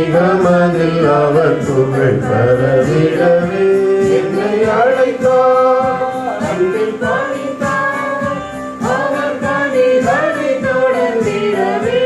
வைகமதில் அவர் புகழ் பரவிடவே என்னை அழைத்தார். அன்பில் பணித்தார் அவர் பணிகளை தொடர்ந்திடவே.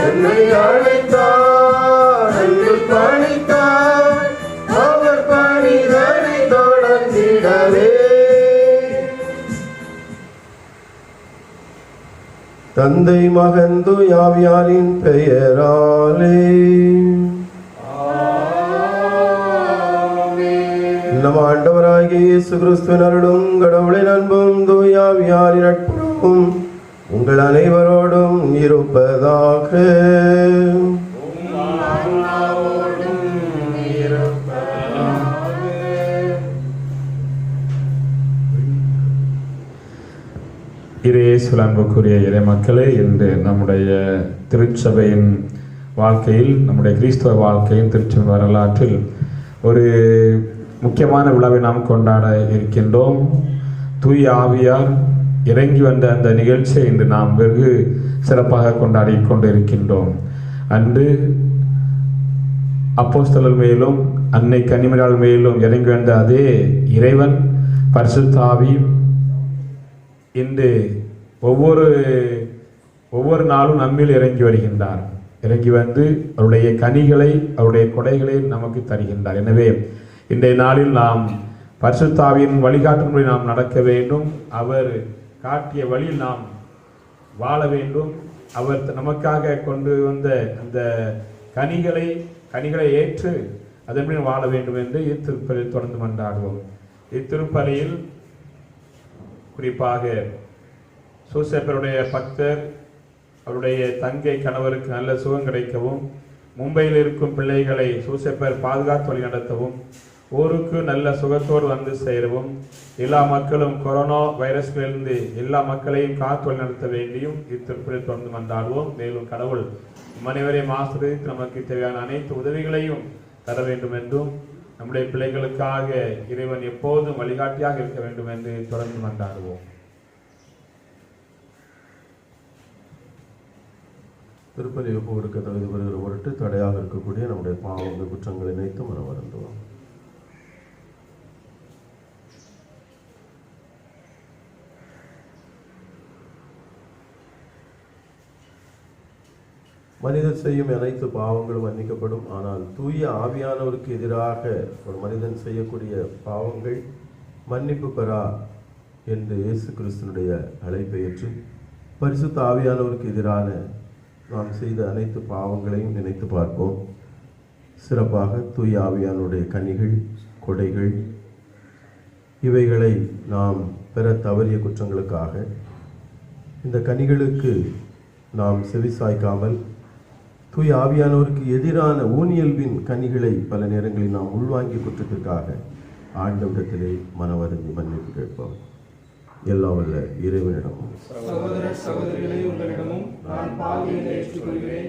என்னை அழைத்தார். அன்பில் பணித்தார் அவர் பணிதனை தொடர்ந்திடவே. தந்தை மகன் தூய ஆவியாரின் பெயராலே நம் ஆண்டவராகிய இயேசு கிறிஸ்துவின் அருளும் கடவுளின் அன்பும் தூய ஆவியாரின் நட்பும் உங்கள் அனைவரோடும் இருப்பதாக. இயேசுவில் அன்புக்குரிய இறை மக்களே, இன்று நம்முடைய திருச்சபையின் வாழ்க்கையில், நம்முடைய கிறிஸ்தவ வாழ்க்கையின் திருச்சபை வரலாற்றில் ஒரு முக்கியமான விழாவை நாம் கொண்டாட இருக்கின்றோம். தூய ஆவியார் இறங்கி வந்த அந்த நிகழ்ச்சியை இன்று நாம் வெகு சிறப்பாக கொண்டாடி கொண்டிருக்கின்றோம். அன்று அப்போஸ்தலர் மேலும் அன்னை கன்னிமரியாள் மேலும் இறங்கி வந்த அதே இறைவன் பரிசுத்த ஆவி இன்று ஒவ்வொரு நாளும் நம்மில் இறங்கி வருகின்றார். இறங்கி வந்து அவருடைய கனிகளை, அவருடைய கொடைகளை நமக்கு தருகின்றார். எனவே இன்றைய நாளில் நாம் பரிசுத்த ஆவியின் வழிகாட்டும்படி நாம் நடக்க வேண்டும். அவர் காட்டிய வழியில் நாம் வாழ வேண்டும். அவர் நமக்காக கொண்டு வந்த அந்த கனிகளை ஏற்று அதன்படி வாழ வேண்டும் என்று இத்திருப்பலில் தொடர்ந்து மன்றாடுவோம். இத்திருப்பலியில் குறிப்பாக சூசேப்பருடைய பக்தர் அவருடைய தங்கை கணவருக்கு நல்ல சுகம் கிடைக்கவும், மும்பையில் இருக்கும் பிள்ளைகளை சூசேப்பர் பாதுகாத்து வழி நடத்தவும், ஊருக்கு நல்ல சுகத்தோடு வந்து சேரவும், எல்லா மக்களும் கொரோனா வைரஸ்களிலிருந்து எல்லா மக்களையும் காத்து வழி நடத்த வேண்டியும் இத்திருப்பலில் தொடர்ந்து மன்றாடுவோம். மேலும் கடவுள் அனைவரையும் ஆசீர்வதித்து நமக்கு தேவையான அனைத்து உதவிகளையும் தர வேண்டும் என்றும், நம்முடைய பிள்ளைகளுக்காக இறைவன் எப்போதும் வழிகாட்டியாக இருக்க வேண்டும் என்று தொடர்ந்து மன்றாடுவோம். திருப்பலி ஒப்பு கொடுக்க தகுதி பெறுகிற பொருட்டு தடையாக இருக்கக்கூடிய நம்முடைய பாவங்கள் குற்றங்களை நினைத்து மனம் வருந்துவோம். மனிதன் செய்யும் அனைத்து பாவங்களும் மன்னிக்கப்படும். ஆனால் தூய ஆவியானவருக்கு எதிராக ஒரு மனிதன் செய்யக்கூடிய பாவங்கள் மன்னிப்பு பெறா என்று இயேசு கிறிஸ்துனுடைய அழைப்பை ஏற்று பரிசுத்த ஆவியானவருக்கு எதிரான நாம் செய்த அனைத்து பாவங்களையும் நினைத்து பார்ப்போம். சிறப்பாக தூய ஆவியானுடைய கனிகள், கொடைகள், இவைகளை நாம் பெற தவறிய குற்றங்களுக்காக இந்த கனிகளுக்கு நாம் செவிசாய்க்காமல் தூய ஆவியானவருக்கு எதிரான ஊனியல்பின் கனிகளை பல நேரங்களில் நாம் உள்வாங்கிய குற்றத்திற்காக ஆண்டவரிடத்திலே மனவருந்தி மன்னிப்பு கேட்போம். எல்லாம் வல்ல இறைவனிடமும் சகோதர சகோதரிகளே, உங்களிடமும் நான் பாவியை ஏற்றுக்கொள்கிறேன்.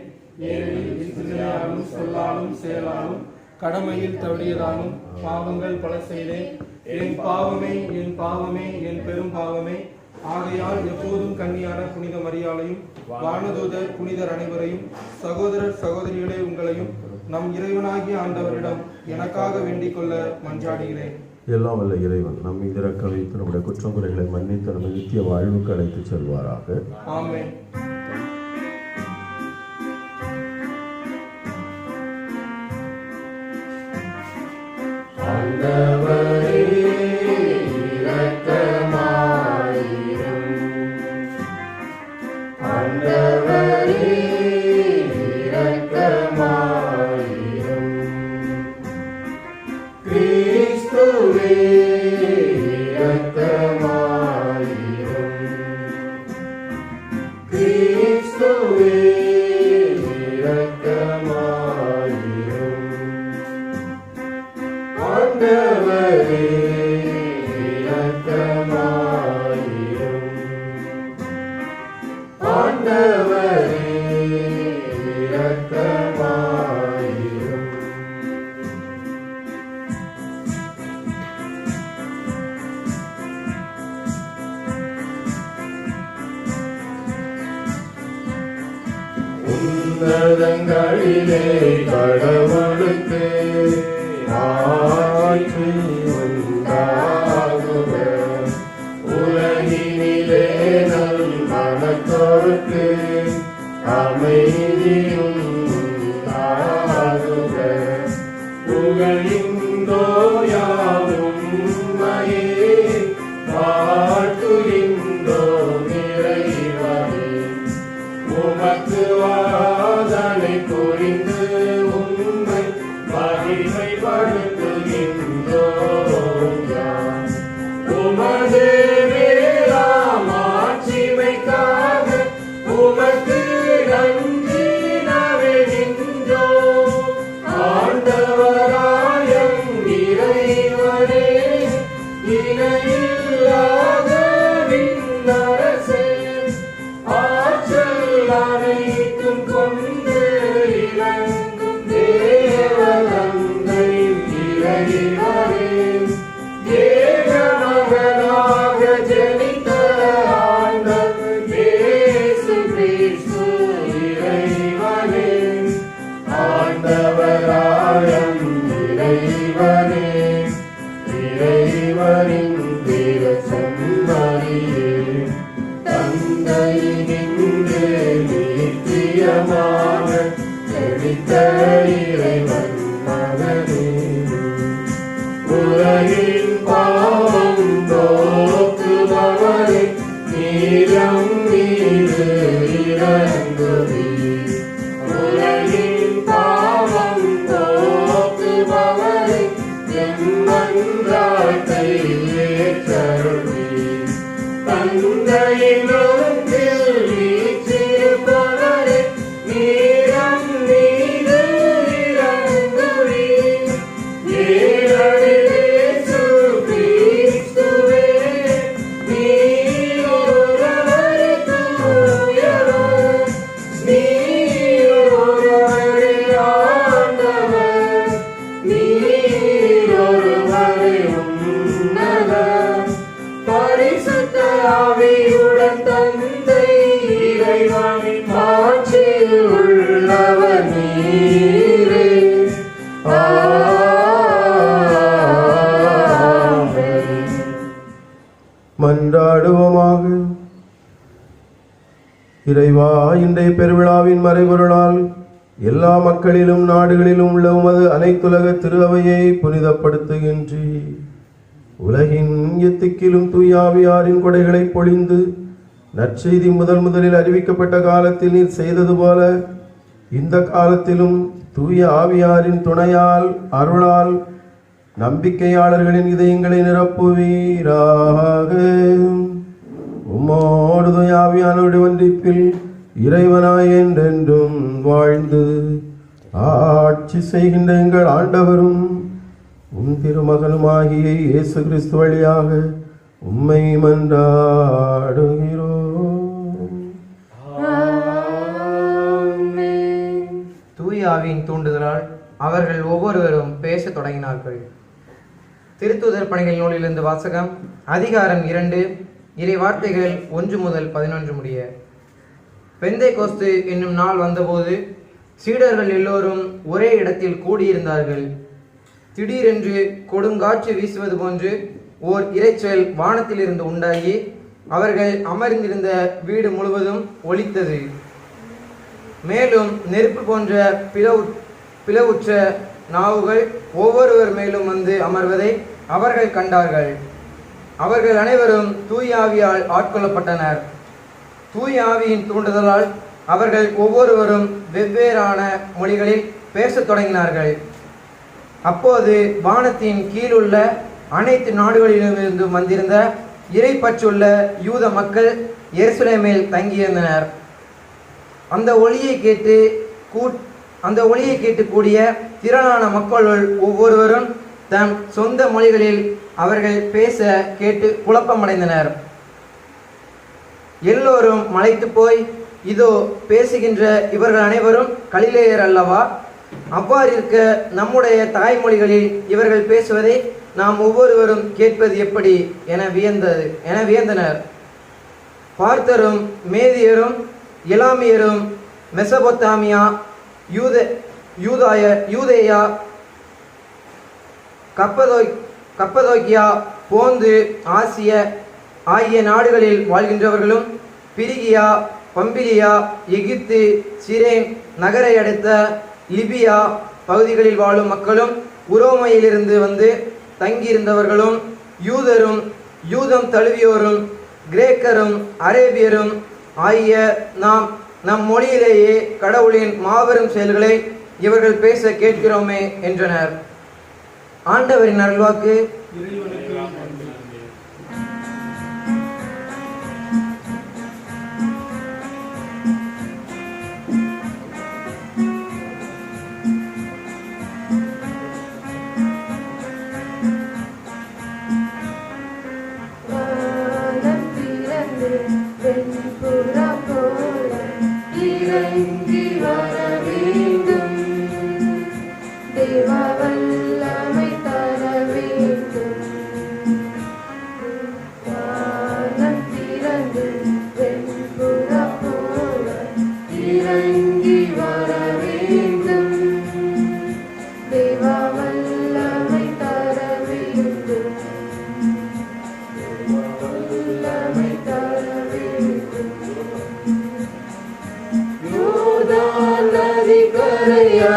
ஏனெனில் சிந்தனையாலும் சொல்லாலும் செயலாலும் கடமையில் தவறியதாலும் பாவங்கள் பல செய்தேன். என் பாவமே, என் பாவமே, என் பெரும் பாவமே. ஆகையால் எப்போதும் கன்னியான புனித மரியாளையும் வானதூதர் புனிதர் அனைவரையும் சகோதரர் சகோதரிகளே உங்களையும் நம் இறைவனாகிய ஆண்டவரிடம் எனக்காக வேண்டிக் கொள்ள மன்றாடுகிறேன். எல்லாம் வல்ல இறைவன் நம் மீது இரக்கம் வைத்து நம்முடைய குற்றங்குறைகளை மன்னித்து நம்ம நித்திய வாழ்வுக்கு அழைத்து செல்வாராக. ஆமென். இரக்கமாயிரும். கிறிஸ்துவே இரக்கமாயிரும். ஆண்டவரே இரக்கமாயிரும். ஆண்டவரே இரக்கமாயிரும். உன்னதங்களிலே கடவுளுக்கு ஆட்சி உண்டாகுக. உலகினிலே நல் மனத்தோர்க்கு அமைதியும் உண்டாகுக. புகழிந்தோம் யாவும் உம்மையே, வாழ்த்துகின்றோம் இறைவனே. உமக்கு வாதனை புரிந்து உம்மை மகிமைப்படுத்துகின்றோம் யாம். உமது வேளாம் ஆட்சிமைக்காக உமக்கு நன்றி நவிழ்கின்றோம். ஆண்டவராயம் இறைவனே, இணையில்லாத விண்ணரசே, ஆற்றல் அனைத்தும் கொண்டு இறங்கும் தேவதந்தை இறைவனே, ஏகமகனாக ஜனித்த ஆண்டவர் இயேசு கிறிஸ்து இறைவனே. ஆண்டவராயம் இறைவனே, இறைவனின் திருச்செம்மறியே, தந்தையினின்று நித்தியமாக ஜனித்த இறைவன் மகனே. உலகின் பாவம் போக்குபவரே, நீரம் மீது இறங்குவீர். உலகின் பாவம் போக்குபவரே, என் மன்றாட்டை ஏற்றருள்வீர். தந்தையின் அன்பில் வீற்றிருப்பவரே, நீரம் மீது இறங்குவீர். ஏழையில் இயேசு கிறிஸ்துவே, நீர் ஒருவரே தூயவர், நீர் ஒருவரே ஆண்டவர், நீர் ஒருவரே உன்னதர். பரிசுத்த ஆவியுடன் தந்தை இறைவனின் ஆட்சியில் உள்ளவர் நீரே. ஆமென். மன்றாடுவோமாக. இறைவா, இன்றைய பெருவிழாவின் மறைபொருளால் எல்லா மக்களிலும் நாடுகளிலும் உள்ள உமது அனைத்துலக திரு அவையை புனிதப்படுத்துகின்றீர். உலகின் எத்திக்கிலும் தூயாவியாரின் கொடைகளை பொழிந்து நற்செய்தி முதலில் அறிவிக்கப்பட்ட காலத்தில் நீர் செய்தது போல இந்த காலத்திலும் தூய ஆவியாரின் துணையால் அருளால் நம்பிக்கையாளர்களின் இதயங்களை நிரப்புவீராக. உம்மோடு தூய ஆவியானோடு ஒன்றிப்பில் இறைவனாய் என்றென்றும் வாழ்ந்து ஆட்சி செய்கின்ற எங்கள் ஆண்டவரும் உம் திருமகனுமாகிய இயேசு கிறிஸ்து வழியாக உம்மை மன்றாடுகிறோம். தூய ஆவியின் தூண்டுதலால் அவர்கள் ஒவ்வொருவரும் பேசத் தொடங்கினார்கள். திருத்தூதர் பணிகள் நூலிலிருந்து வாசகம். அதிகாரம் 2, இறை வார்த்தைகள் 1 முதல் 11 முடிய. பெந்தைகோஸ்து என்னும் நாள் வந்தபோது சீடர்கள் எல்லோரும் ஒரே இடத்தில் கூடியிருந்தார்கள். திடீரென்று கொடுங்காற்று வீசுவது போன்று ஓர் இரைச்சல் வானத்திலிருந்து உண்டாகி அவர்கள் அமர்ந்திருந்த வீடு முழுவதும் ஒலித்தது. மேலும் நெருப்பு போன்ற பிளவுற்ற நாவுகள் ஒவ்வொருவர் மேலும் வந்து அமர்வதை அவர்கள் கண்டார்கள். அவர்கள் அனைவரும் தூய ஆவியால் ஆட்கொள்ளப்பட்டனர். தூய ஆவியின் தூண்டுதலால் அவர்கள் ஒவ்வொருவரும் வெவ்வேறான மொழிகளில் பேசத் தொடங்கினார்கள். அப்போது வானத்தின் கீழுள்ள அனைத்து நாடுகளிலிருந்து வந்திருந்த இறைப்பற்றுள்ள யூத மக்கள் எருசலேமில் தங்கியிருந்தனர். அந்த ஒளியை கேட்டு கூடிய திரளான மக்களுள் ஒவ்வொருவரும் தம் சொந்த மொழிகளில் அவர்கள் பேச கேட்டு குழப்பமடைந்தனர். எல்லோரும் மலைத்து போய், இதோ பேசுகின்ற இவர்கள் அனைவரும் கலிலேயர் அல்லவா? அவ்வாறிருக்க நம்முடைய தாய்மொழிகளில் இவர்கள் பேசுவதை நாம் ஒவ்வொருவரும் கேட்பது எப்படி என வியந்தனர். பார்த்தரும் மேதியரும் எலாமியரும் மெசபொத்தாமியா, யூதேயா, கப்பதோக்கியா, போந்து, ஆசிய ஆகிய நாடுகளில் வாழ்கின்றவர்களும், பிரிகியா, பம்பிலியா, எகிப்து, சிரேன் நகரை அடுத்த லிபியா பகுதிகளில் வாழும் மக்களும், உரோமையிலிருந்து வந்து தங்கியிருந்தவர்களும், யூதரும் யூதம் தழுவியோரும், கிரேக்கரும் அரேபியரும் ஆகிய நம் மொழியிலேயே கடவுளின் மாபெரும் செயல்களை இவர்கள் பேச கேட்கிறோமே என்றனர். ஆண்டவரின் அருள்வாக்கு.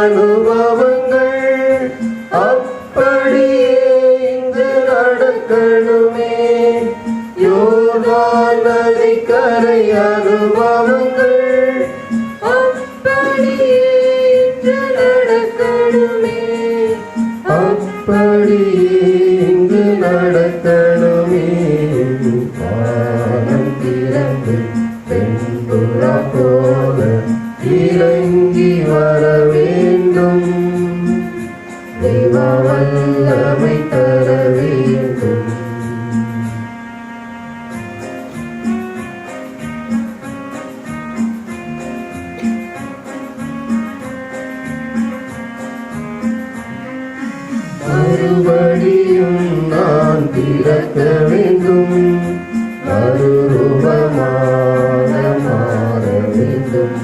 அனுபவங்கள் அப்படியே இங்கு நடக்கணுமே. யோர்தான் நதிக்கரை அனுபவங்கள் அப்படியே இங்கு நடக்கணுமே. அப்படியே இங்கு நடக்கணுமே. வானம் திறந்து பெண்புறா போல இறங்கி வர வேண்டும். தெய்வ வல்லமை தர வேண்டும். மறுபடியும் நான் பிறக்க வேண்டும். மறுரூபமாக மாற வேண்டும்.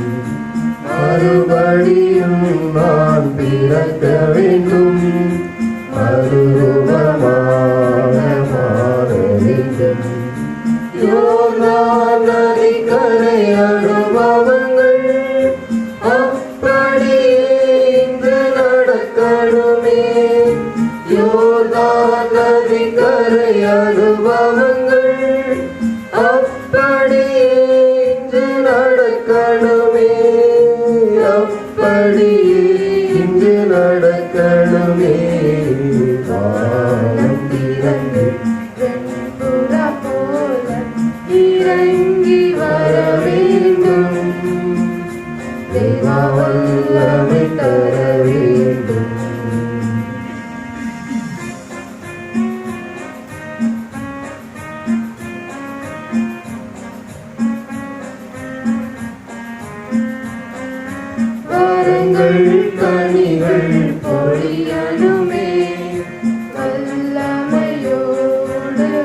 மறுபடியும் நான் பிறக்க வேண்டும். மறுரூபமாக மாற வேண்டும். யோர்தான் நதிக்கரை அனுபவங்கள் அப்படியே இங்கு நடக்கணுமே. யோர்தான் நதிக்கரை அனுபவங்கள் அப்படியே இங்கு நடக்கணுமே. அப்படியே இங்கு நடக்கணுமே. வானம் திறந்து வெண்புறா போல இறங்கி வர வேண்டும். தெய்வ வல்லமை தர வேண்டும். வரங்கள் கனிகள் பொழியணுமே. வல்லமையோடு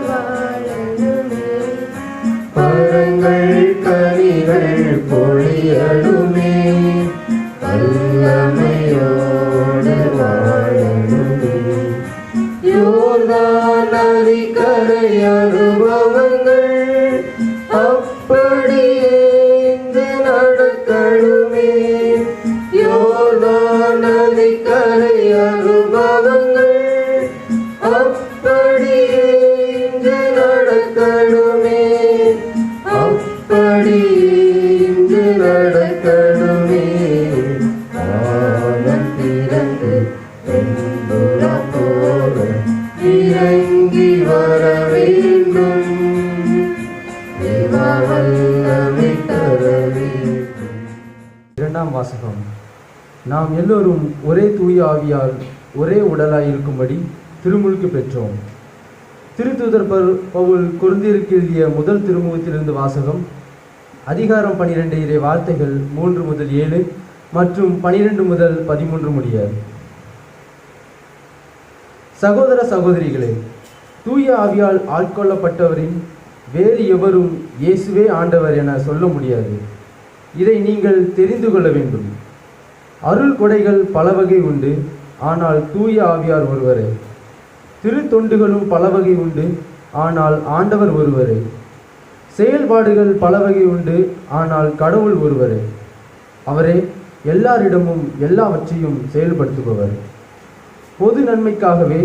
வாழணுமே. வரங்கள் கனிகள் பொழியணுமே. வல்லமையோடு வாழணுமே. யோர்தான் நதிக்கரை அனுபவங்கள் அப்படியே இங்கு நடக்கணுமே. யோர்தான் நதிக்கரை அனுபவங்கள் அப்படியே இங்கு நடக்கணுமே. அப்படியே இங்கு நடக்கணுமே. வானம் திறந்து வெண்புறா போல இறங்கி நாம் எல்லோரும் ஒரே தூய ஆவியால் ஒரே உடலாய் இருக்கும்படி திருமுழுக்கு பெற்றோம். திருத்தூதர் பவுல் கொரிந்தியருக்கு எழுதிய முதல் திருமுகத்திலிருந்து வாசகம். அதிகாரம் 12 இறை வார்த்தைகள் 3 முதல் 7 மற்றும் 12 முதல் 13 முடிய. சகோதர சகோதரிகளே, தூய ஆவியால் ஆட்கொள்ளப்பட்டவரின் வேறு எவரும் இயேசுவே ஆண்டவர் என சொல்ல முடியாது. இதை நீங்கள் தெரிந்து கொள்ள வேண்டும். அருள் கொடைகள் பல வகை உண்டு, ஆனால் தூய ஆவியார் ஒருவரே. திருத்தொண்டுகளும் பல வகை உண்டு, ஆனால் ஆண்டவர் ஒருவரே. செயல்பாடுகள் பல வகை உண்டு, ஆனால் கடவுள் ஒருவரே. அவரே எல்லாரிடமும் எல்லாவற்றையும் செயல்படுத்துபவர். பொது நன்மைக்காகவே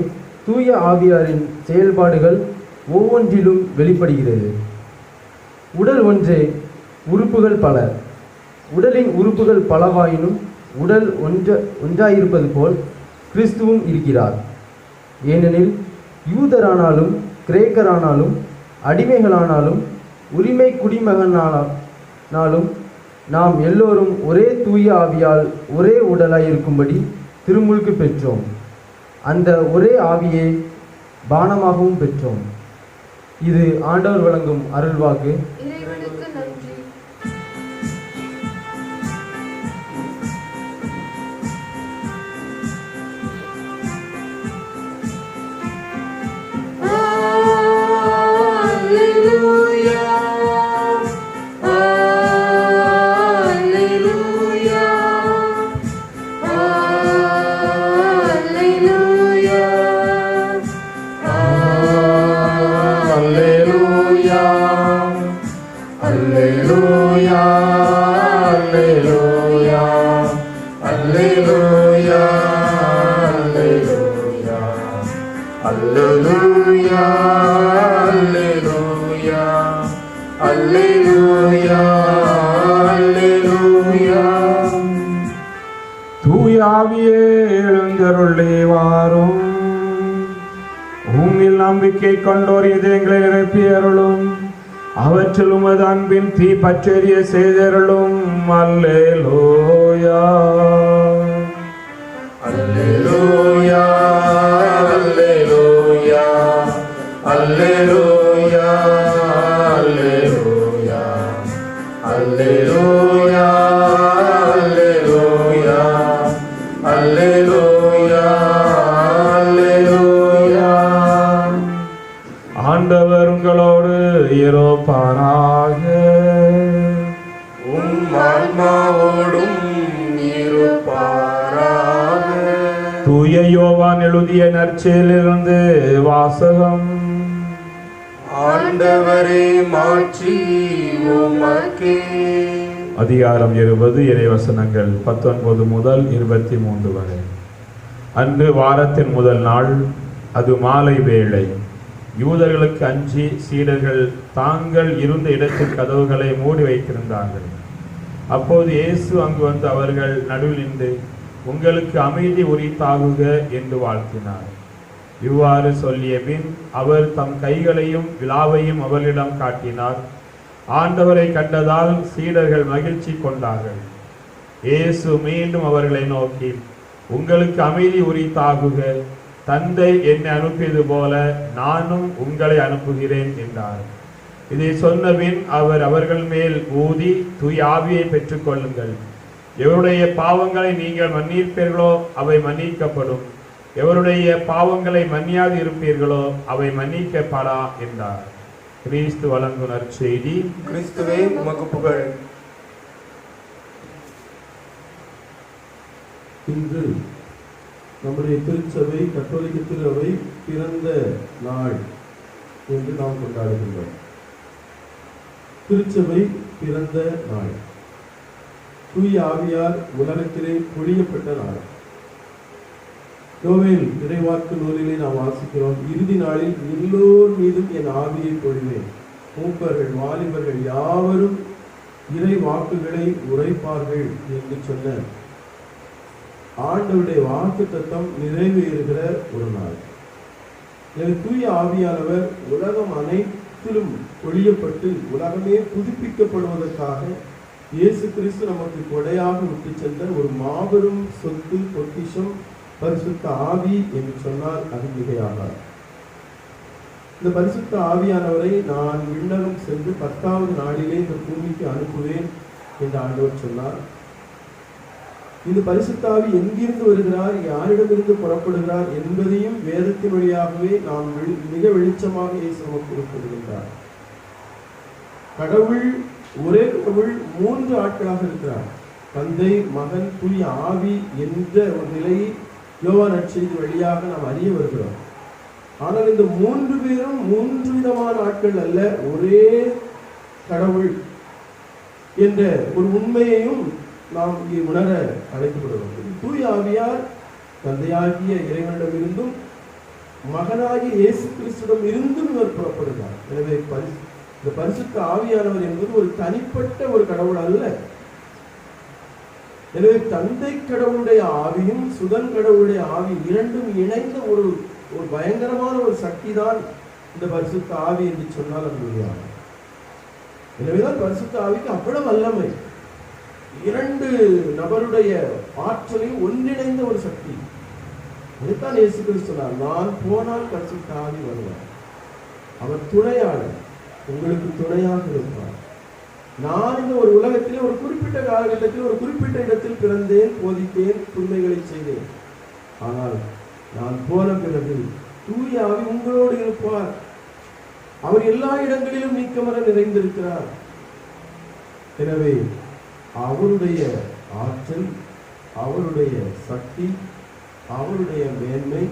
தூய ஆவியாரின் செயல்பாடுகள் ஒவ்வொன்றிலும் வெளிப்படுகிறது. உடல் ஒன்றே, உறுப்புகள் பல. உடலின் உறுப்புகள் பலவாயினும் உடல் ஒன்றாயிருப்பது போல் கிறிஸ்துவும் இருக்கிறார். ஏனெனில் யூதரானாலும் கிரேக்கரானாலும் அடிமைகளானாலும் உரிமை குடிமகனானாலும் நாம் எல்லோரும் ஒரே தூய ஆவியால் ஒரே உடலாயிருக்கும்படி திருமுழுக்கு பெற்றோம். அந்த ஒரே ஆவியை பானமாகவும் பெற்றோம். இது ஆண்டவர் வழங்கும் அருள்வாக்கு. இறைவனுக்கு நன்றி. தூய ஆவியே எழுந்தருளே வாரும். உம்மில் நம்பிக்கை கொண்டோர் இதயங்களை நிரப்பி அருளும். அவற்றில் உமது அன்பின் தீ பற்றெரிய செய்தருளும். அல்லேலூயா அல்லேலூயா அல்லேலூயா அல்லேலூயா அல்லேலூயா அல்லேலூயா அல்லேலூயா அல்லேலூயா அல்லேலூயா. ஆண்டவர் உங்களோடு இருப்பாராக. உம் ஆன்மாவோடும் இருப்பாராக. தூய யோவான் எழுதிய நற்செயலிலிருந்து வாசகம். ஆண்டவரே மாட்சி உமக்கே. அதிகாரம் 20 இறைவசனங்கள் 19 முதல் 23 வரை. அன்று வாரத்தின் முதல் நாள், அது மாலை வேளை. யூதர்களுக்கு அஞ்சி சீடர்கள் தாங்கள் இருந்த இடத்தில் கதவுகளை மூடி வைத்திருந்தார்கள். அப்போது இயேசு அங்கு வந்து அவர்கள் நடுவில் நின்று, உங்களுக்கு அமைதி உரித்தாகுக என்று வாழ்த்தினார். இவ்வாறு சொல்லிய பின் அவர் தம் கைகளையும் விலாவையும் அவர்களிடம் காட்டினார். ஆண்டவரை கண்டதால் சீடர்கள் மகிழ்ச்சி கொண்டார்கள். இயேசு மீண்டும் அவர்களை நோக்கி, உங்களுக்கு அமைதி உரித்தாகுக. தந்தை என்னை அனுப்பியது போல நானும் உங்களை அனுப்புகிறேன் என்றார். இதை சொன்னபின் அவர் அவர்கள் மேல் ஊதி, தூய ஆவியை பெற்றுக்கொள்ளுங்கள். எவருடைய பாவங்களை நீங்கள் மன்னிப்பீர்களோ அவை மன்னிக்கப்படும். எவருடைய பாவங்களை மன்னியாது இருப்பீர்களோ அவை மன்னிக்கப்படா என்றார். கிறிஸ்து வழங்கும் நற்செய்தி. கிறிஸ்துவே உமக்கு புகழ். இன்று நம்முடைய திருச்சபை கத்தோலிக்க திருவை பிறந்த நாள் என்று நாம் கொண்டாடுகின்றோம். திருச்சபை பிறந்த நாள், தூய ஆவியார் உலகத்திலே பொழியப்பட்ட நாள். யோவேல் இறைவாக்கு நூலிலே நாம் வாசிக்கிறோம், இறுதி நாளில் எல்லோர் மீதும் என் ஆவியை பொழிவேன். மூப்பர்கள் வாலிபர்கள் யாவரும் இறை வாக்குகளை உரைப்பார்கள் என்று சொன்ன ஆண்டவருடைய வாக்கு தத்தம் நிறைவேறுகிற ஒரு நாள். தூய ஆவியானவர் உலகம் அனைத்திலும் பொழியப்பட்டு உலகமே புதுப்பிக்கப்படுவதற்காக இயேசு கிறிஸ்து நமக்கு கொடையாக விட்டு சென்ற ஒரு மாபெரும் சொத்து பொக்கிஷம் பரிசுத்த ஆவி என்று சொன்னால் அது மிகையாகாது. இந்த பரிசுத்த ஆவியானவரை நான் விண்ணகம் சென்று 10வது நாளிலே இந்த பூமிக்கு அனுப்புவேன் என்று ஆண்டவர் சொன்னார். இந்த பரிசுத்த ஆவி எங்கிருந்து வருகிறார், யாரிடமிருந்து புறப்படுகிறார் என்பதையும் வேதத்தின் வழியாகவே நாம் மிக வெளிச்சமாக இயேசு நமக்கு கொடுத்திருக்கின்றார். கடவுள் ஒரே கடவுள் 3 ஆட்களாக இருக்கிறார். தந்தை, மகன், தூய ஆவி என்ற ஒரு நிலையை யோவான் நற்செய்தி வழியாக நாம் அறிய வருகிறோம். ஆனால் இந்த 3 பேரும் 3 விதமான ஆட்கள் அல்ல, ஒரே கடவுள் என்ற ஒரு உண்மையையும் நாம் இங்கே உணர அழைக்கப்படுகிறோம். தூய ஆவியார் தந்தையாகிய இறைவனிடமிருந்தும் மகனாகிய இயேசு கிறிஸ்துவிடம் இருந்தும் இவர் புறப்படுகிறார். எனவே இந்த பரிசுத்த ஆவியானவர் என்பது ஒரு தனிப்பட்ட ஒரு கடவுள் அல்ல. எனவே தந்தை கடவுளுடைய ஆவியும் சுதன் கடவுளுடைய ஆவி இரண்டும் இணைந்த ஒரு பயங்கரமான ஒரு சக்தி தான் இந்த பரிசுத்த ஆவி என்று சொன்னால் அது முடியாது. எனவேதான் பரிசுத்த ஆவிக்கு அவ்வளவு வல்லமை, 2 நபருடைய ஆற்றலையும் ஒன்றிணைந்த ஒரு சக்தி. அதைத்தான் இயேசு கிறிஸ்து சொன்னார், நான் போனால் பரிசுத்த ஆவி வருவார், அவர் துணையாளர், உங்களுக்கு துணையாக இருப்பார். நான் இந்த ஒரு உலகத்திலே ஒரு குறிப்பிட்ட காலகட்டத்தில் ஒரு குறிப்பிட்ட இடத்தில் பிறந்தேன், போதித்தேன், புதுமைகளை செய்தேன். ஆனால் நான் போன பிறகு தூய ஆவி உங்களோடு இருப்பார். அவர் எல்லா இடங்களிலும் நீக்கமர நிறைந்திருக்கிறார். எனவே அவருடைய ஆற்றல், அவருடைய சக்தி, அவருடைய மேன்மை,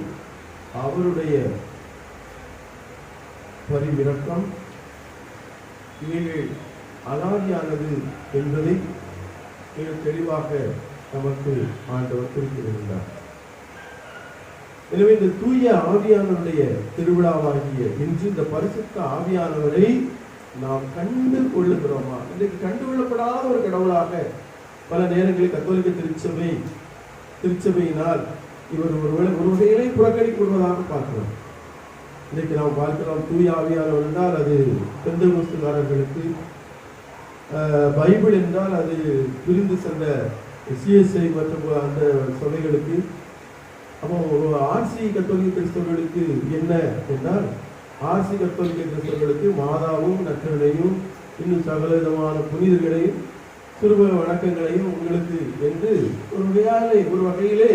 அவருடைய பரிவிரக்கம் இவைகள் அலாதியானது என்பதை மிக தெளிவாக நமக்கு ஆண்டவர் குறிப்பிடுகின்றார். எனவே இந்த தூய ஆவியானவருடைய திருவிழாவாகிய இன்று இந்த பரிசுத்த ஆவியானவரை நாம் கண்டு கொள்ளுகிறோமா? இன்றைக்கு கண்டுகொள்ளப்படாத ஒரு கடவுளாக பல நேரங்களில் கத்தோலிக்க திருச்சபையினால் இவர் ஒரு வகையிலே புறக்கணிக்கப்படுவதாக பார்க்கிறோம். இன்றைக்கு நாம் பார்க்கிறோம், தூய ஆவியானவர் என்றால் அது பெந்தெகோஸ்துக்காரர்களுக்கு, பைபிள் என்றால் அது பிரிந்து சென்ற சிஎஸ்ஐ மற்றும் அந்த சபைகளுக்கு. அப்போ ஆர்சி கத்தோலிக்க கிறிஸ்தவர்களுக்கு என்ன என்றால், ஆர்சி கத்தோலிக்க கிறிஸ்தவர்களுக்கு மாதாவும் நற்கருணையும் இன்னும் சகல விதமான புனிதர்களையும் சிறுவ வணக்கங்களையும் உங்களுக்கு என்று ஒரு வகையிலே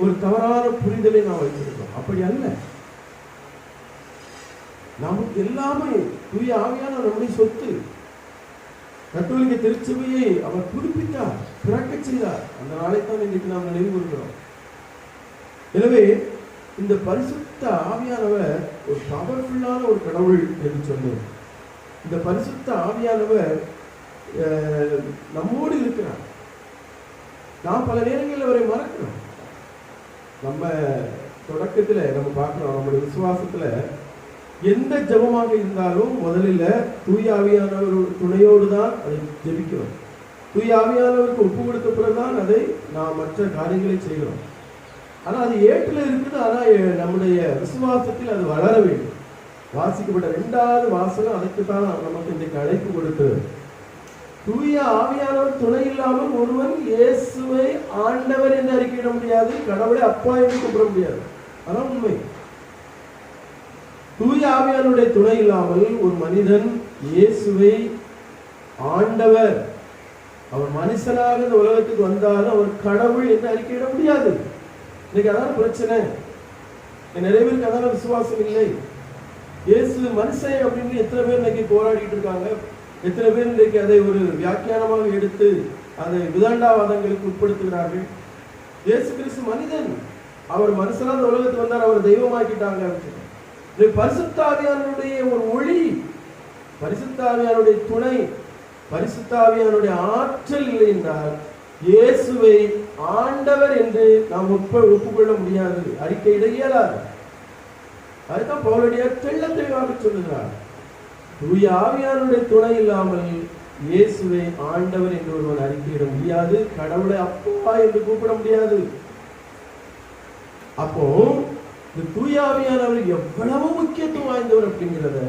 ஒரு தவறான புரிதலை நாம் வைத்திருக்கோம். அப்படி அல்ல. நமக்கு எல்லாமே தூய ஆவியான நம்முடைய சொத்து. கத்தோலிக்க திருச்சபையை அவர் புதுப்பித்தார், பிறக்க செய்தார். அந்த நாளைத்தான் இன்றைக்கு நாம் நினைவு கூறுகிறோம். எனவே இந்த பரிசுத்த ஆவியானவர் ஒரு பவர்ஃபுல்லான ஒரு கடவுள் என்று சொன்னோம். இந்த பரிசுத்த ஆவியானவர் நம்மோடு இருக்கிறார். நாம் பல நேரங்களில் அவரை மறக்கிறோம். நம்ம தொடக்கத்தில் நம்ம பார்க்கிறோம், நம்முடைய விசுவாசத்துல எந்த ஜெபமாக இருந்தாலும் முதலில் தூய ஆவியானவர் துணையோடு தான் அதை ஜெபிக்கிறோம். தூய ஆவியானவருக்கு ஒப்பு கொடுத்த பிறகுதான் அதை நாம் மற்ற காரியங்களை செய்கிறோம். ஆனால் அது ஏட்டில் இருக்குது. ஆனால் நம்முடைய விசுவாசத்தில் அது வளர வேண்டும். வாசிக்கப்பட்ட 2வது வாசகம் அதற்கு தான் நமக்கு இன்றைக்கு அழைப்பு கொடுக்கிறது. தூய ஆவியானவர் துணை இல்லாமல் ஒருவன் இயேசுவை ஆண்டவர் என்று அறிக்கையிட முடியாது, கடவுளை அப்பா என்று கூப்பிட முடியாது. அதான் உண்மை. தூய ஆவியானுடைய துணை இல்லாமல் ஒரு மனிதன் இயேசுவை ஆண்டவர், அவர் மனுஷனாக இந்த உலகத்துக்கு வந்தாலும் அவர் கடவுள் என்று அறிக்கையிட முடியாது. இன்னைக்கு அதான் பிரச்சனை. நிறைய பேருக்கு அதான விசுவாசம் இல்லை. இயேசு மனுஷன் அப்படின்னு எத்தனை பேர் இன்னைக்கு போராடிட்டு இருக்காங்க. எத்தனை பேர் இன்றைக்கு அதை ஒரு வியாக்கியானமாக எடுத்து அதை விதண்டாவாதங்களுக்கு உட்படுத்துகிறார்கள். இயேசு கிறிஸ்து மனிதன், அவர் மனுஷனா இந்த உலகத்துக்கு வந்தார், அவர் தெய்வமாக்கிட்டாங்க. பரிசுத்த ஆவியானுடைய ஒரு ஒளி, பரிசுத்த ஆவியானுடைய துணை, பரிசுத்த ஆவியானுடைய ஆற்றல் இல்லை என்றால் இயேசுவை ஆண்டவர் என்று நாம் ஒப்புக்கொள்ள முடியாது, அறிக்கையிட இயலாது. அதுதான் பவுலடியார் தெள்ள தெளிவாக சொல்லுகிறார். தூய ஆவியானுடைய துணை இல்லாமல் இயேசுவை ஆண்டவர் என்று ஒருவன் அறிக்கையிட முடியாது, கடவுளை அப்பா என்று கூப்பிட முடியாது. அப்போ இந்த தூய ஆவியானவர் எவ்வளவு முக்கியத்துவம் வாய்ந்தவர் அப்படிங்கிறத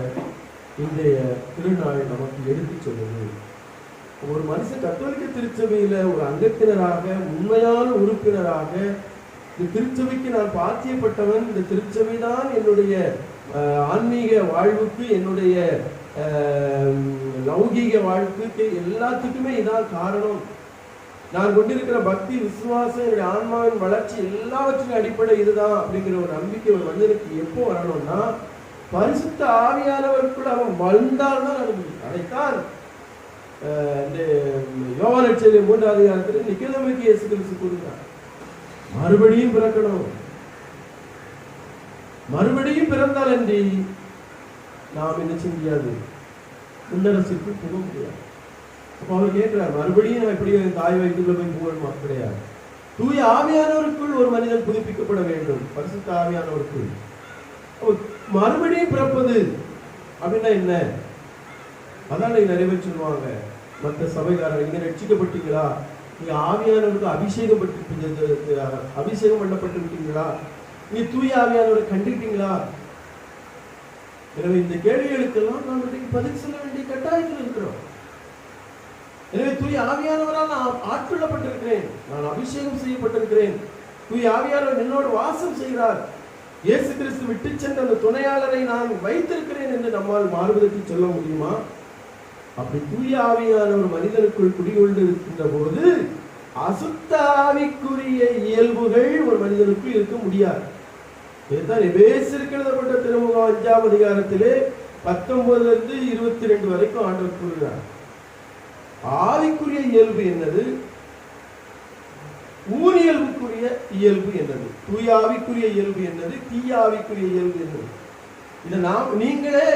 இன்றைய திருநாள் நமக்கு எடுத்து சொல்லுது. ஒரு மனுஷன் கத்தோலிக்க திருச்சபையில ஒரு அங்கத்தினராக, உண்மையான உறுப்பினராக, இந்த திருச்சபைக்கு நான் பாத்தியப்பட்டவன், இந்த திருச்சபை தான் என்னுடைய ஆன்மீக வாழ்வுக்கு, என்னுடைய லௌகீக வாழ்வுக்கு எல்லாத்துக்குமே இதான் காரணம், நான் கொண்டிருக்கிற பக்தி, விசுவாசம், என்னுடைய ஆன்மாவின் வளர்ச்சி எல்லாவற்றின் அடிப்படை இதுதான் அப்படிங்கிற ஒரு நம்பிக்கை ஒரு மனிதனுக்கு எப்போ வரணும்னா, பரிசுத்த ஆவியானவருக்குள் அவன் வந்தால்தான் அது முடியும். அதைத்தான் இந்த யோவான் நற்செய்தி 3ஆம் அதிகாரத்தில் நிக்கோதேமுக்கு இயேசு கிறிஸ்து கூறுகிறார், மறுபடியும் பிறக்கணும். மறுபடியும் பிறந்தால் அன்றி நாம் என்ன செய்ய முடியாது, முன்னரசுக்கு போக முடியாது. அப்போ அவர் கேட்கிறார், மறுபடியும் நான் எப்படி தாய் வயிற்றுக்குள்ள போய் போகணுமா? கிடையாது. தூய ஆவியானவருக்குள் ஒரு மனிதன் புதுப்பிக்கப்பட வேண்டும், பரிசுத்த ஆவியானவருக்குள். மறுபடியும் பிறப்பது அப்படின்னா என்ன? அதான் நிறைய பேர் சொல்லுவாங்க, மற்ற சபைக்காரர், நீங்க ரட்சிக்கப்பட்டீங்களா, நீங்க ஆவியானவருக்கு அபிஷேகம் பண்ணப்பட்டிருக்கீங்களா, நீங்க தூய ஆவியானவரை கண்டுக்கிட்டீங்களா? எனவே இந்த கேள்விகளுக்கெல்லாம் நாம் பதில் சொல்ல வேண்டிய கட்டாயத்தில் இருக்கிறோம். எனவே தூய ஆவியானவரால் நான் ஆட்கொள்ளப்பட்டிருக்கிறேன், நான் அபிஷேகம் செய்யப்பட்டிருக்கிறேன், தூய ஆவியானவர் என்னோடு வாசம் செய்கிறார், இயேசு கிறிஸ்து விட்டு சென்ற அந்த துணையாளரை நான் வைத்திருக்கிறேன் என்று நம்மால் மாறுவதற்கு சொல்ல முடியுமா? அப்படி தூய ஆவியானவர் மனிதனுக்குள் குடிகொண்டு இருக்கின்ற போது அசுத்த ஆவிக்குரிய இயல்புகள் ஒரு மனிதனுக்குள் இருக்க முடியாது. இதுதான் எபேசியருக்கு எழுதப்பட்ட திருமுகம் 5ஆம் அதிகாரத்திலே 19 to 22 வரைக்கும் ஆண்டவர் கூறுகிறார். ஆவிக்குரிய இயல்பு என்னது, ஊனியல்புக்குரிய இயல்பு என்னது, தூய ஆவிக்குரிய இயல்பு என்னது, தீய ஆவிக்குரிய இயல்பு என்னது, இதை நீங்களே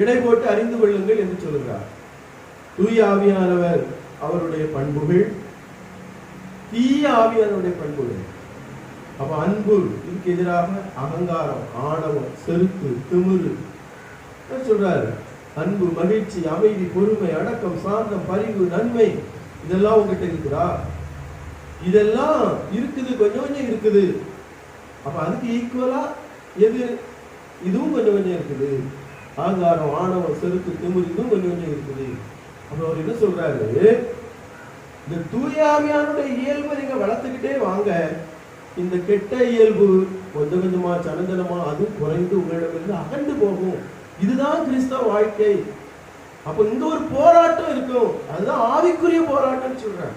எடை போட்டு அறிந்து கொள்ளுங்கள் என்று சொல்கிறார். தூய ஆவியானவர் அவருடைய பண்புகள், தீய ஆவியானவருடைய பண்புகள். அப்ப அன்பு, இதுக்கு எதிராக அகங்காரம், ஆணவம், செருக்கு, திமிரு சொல்றாரு. அன்பு, மகிழ்ச்சி, அமைதி, பொறுமை, அடக்கம், சாந்தம், பரிவு, நன்மை, இதெல்லாம் உங்ககிட்ட இருக்குதா? இதெல்லாம் இருக்குது, கொஞ்சம் கொஞ்சம் இருக்குது. அப்ப அதுக்கு ஈக்குவலா எது? இதுவும் கொஞ்சம் கொஞ்சம் இருக்குது. ஆங்காரம், ஆணவம், செருக்கு, திமிரு, இதுவும் கொஞ்சம் கொஞ்சம் இருக்குது. அப்ப அவர் என்ன சொல்றாரு, இந்த தூய ஆவியானுடைய இயல்பை நீங்க வளர்த்துக்கிட்டே வாங்க, இந்த கெட்ட இயல்பு கொஞ்சம் கொஞ்சமா, சனந்தனமா அது குறைந்து உங்களிடமிருந்து அகண்டு போகும். இதுதான் கிறிஸ்தவ வாழ்க்கை. அப்ப இந்த ஒரு போராட்டம் இருக்கும், அதுதான் ஆவிக்குரிய போராட்டம் சொல்றாரு.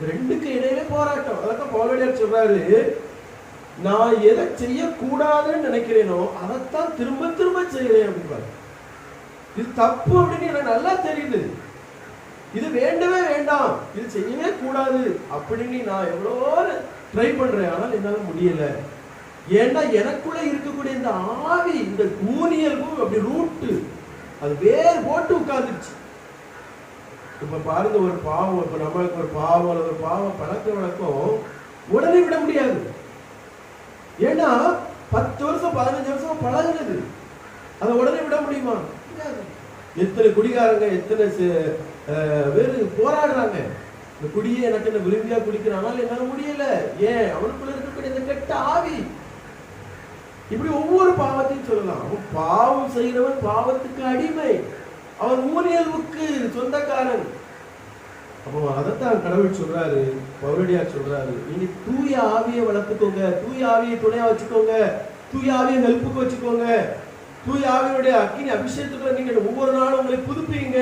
ரெண்டுக்கு இடையிலே போராட்டம். அதான் பவுலடியார் சொல்றாரு, நான் எதை செய்யக்கூடாதுன்னு நினைக்கிறேனோ அதைத்தான் திரும்ப திரும்ப செய்யறேன் அப்படின்பாரு. இது தப்பு அப்படின்னு எனக்கு நல்லா தெரியுது, இது வேண்டவே வேண்டாம், இது செய்யவே கூடாது அப்படின்னு நான் எவ்வளோ ட்ரை பண்றேன், ஆனால் என்னால முடியல. ஏன்னா எனக்குள்ள இருக்கக்கூடிய இந்த ஆவி, இந்த ஊனியல்பு அப்படி ரூட்டு அது வேர் போட்டு உட்கார்ந்துருச்சு. இப்ப பாருங்க, ஒரு பாவம், இப்ப நம்மளுக்கு ஒரு பாவம் அல்லது ஒரு பாவம் பழக்க வழக்கம் உடனே விட முடியாது. ஏன்னா 10 வருஷம் 15 வருஷம் பழகுறது, அதை உடனே விட முடியுமா? எத்தனை குடிகாரங்க, எத்தனை பேரு போராடுறாங்க, இந்த குடியை எனக்கு என்ன விரும்பியா குடிக்கிறான், என்னால முடியல. ஏன்? அவனுக்குள்ள இருக்கக்கூடிய இந்த கெட்ட ஆவி. இப்படி ஒவ்வொரு பாவத்தையும் சொல்லலாம். அவன் பாவம் செய்கிறவன் பாவத்துக்கு அடிமை, அவன் ஊனியல்வுக்கு சொந்தக்காரன். அப்போ அதைத்தான் கடவுள் சொல்றாரு, பவுலடியார் சொல்றாரு, நீங்க தூய ஆவியை வளர்த்துக்கோங்க, தூய ஆவியை துணையா வச்சுக்கோங்க, தூய ஆவியை ஹெல்ப்புக்கு வச்சுக்கோங்க, தூய ஆவியுடைய அக்கினி அபிஷேகத்துக்குள்ள நீங்க ஒவ்வொரு நாளும் உங்களை புதுப்பீங்க.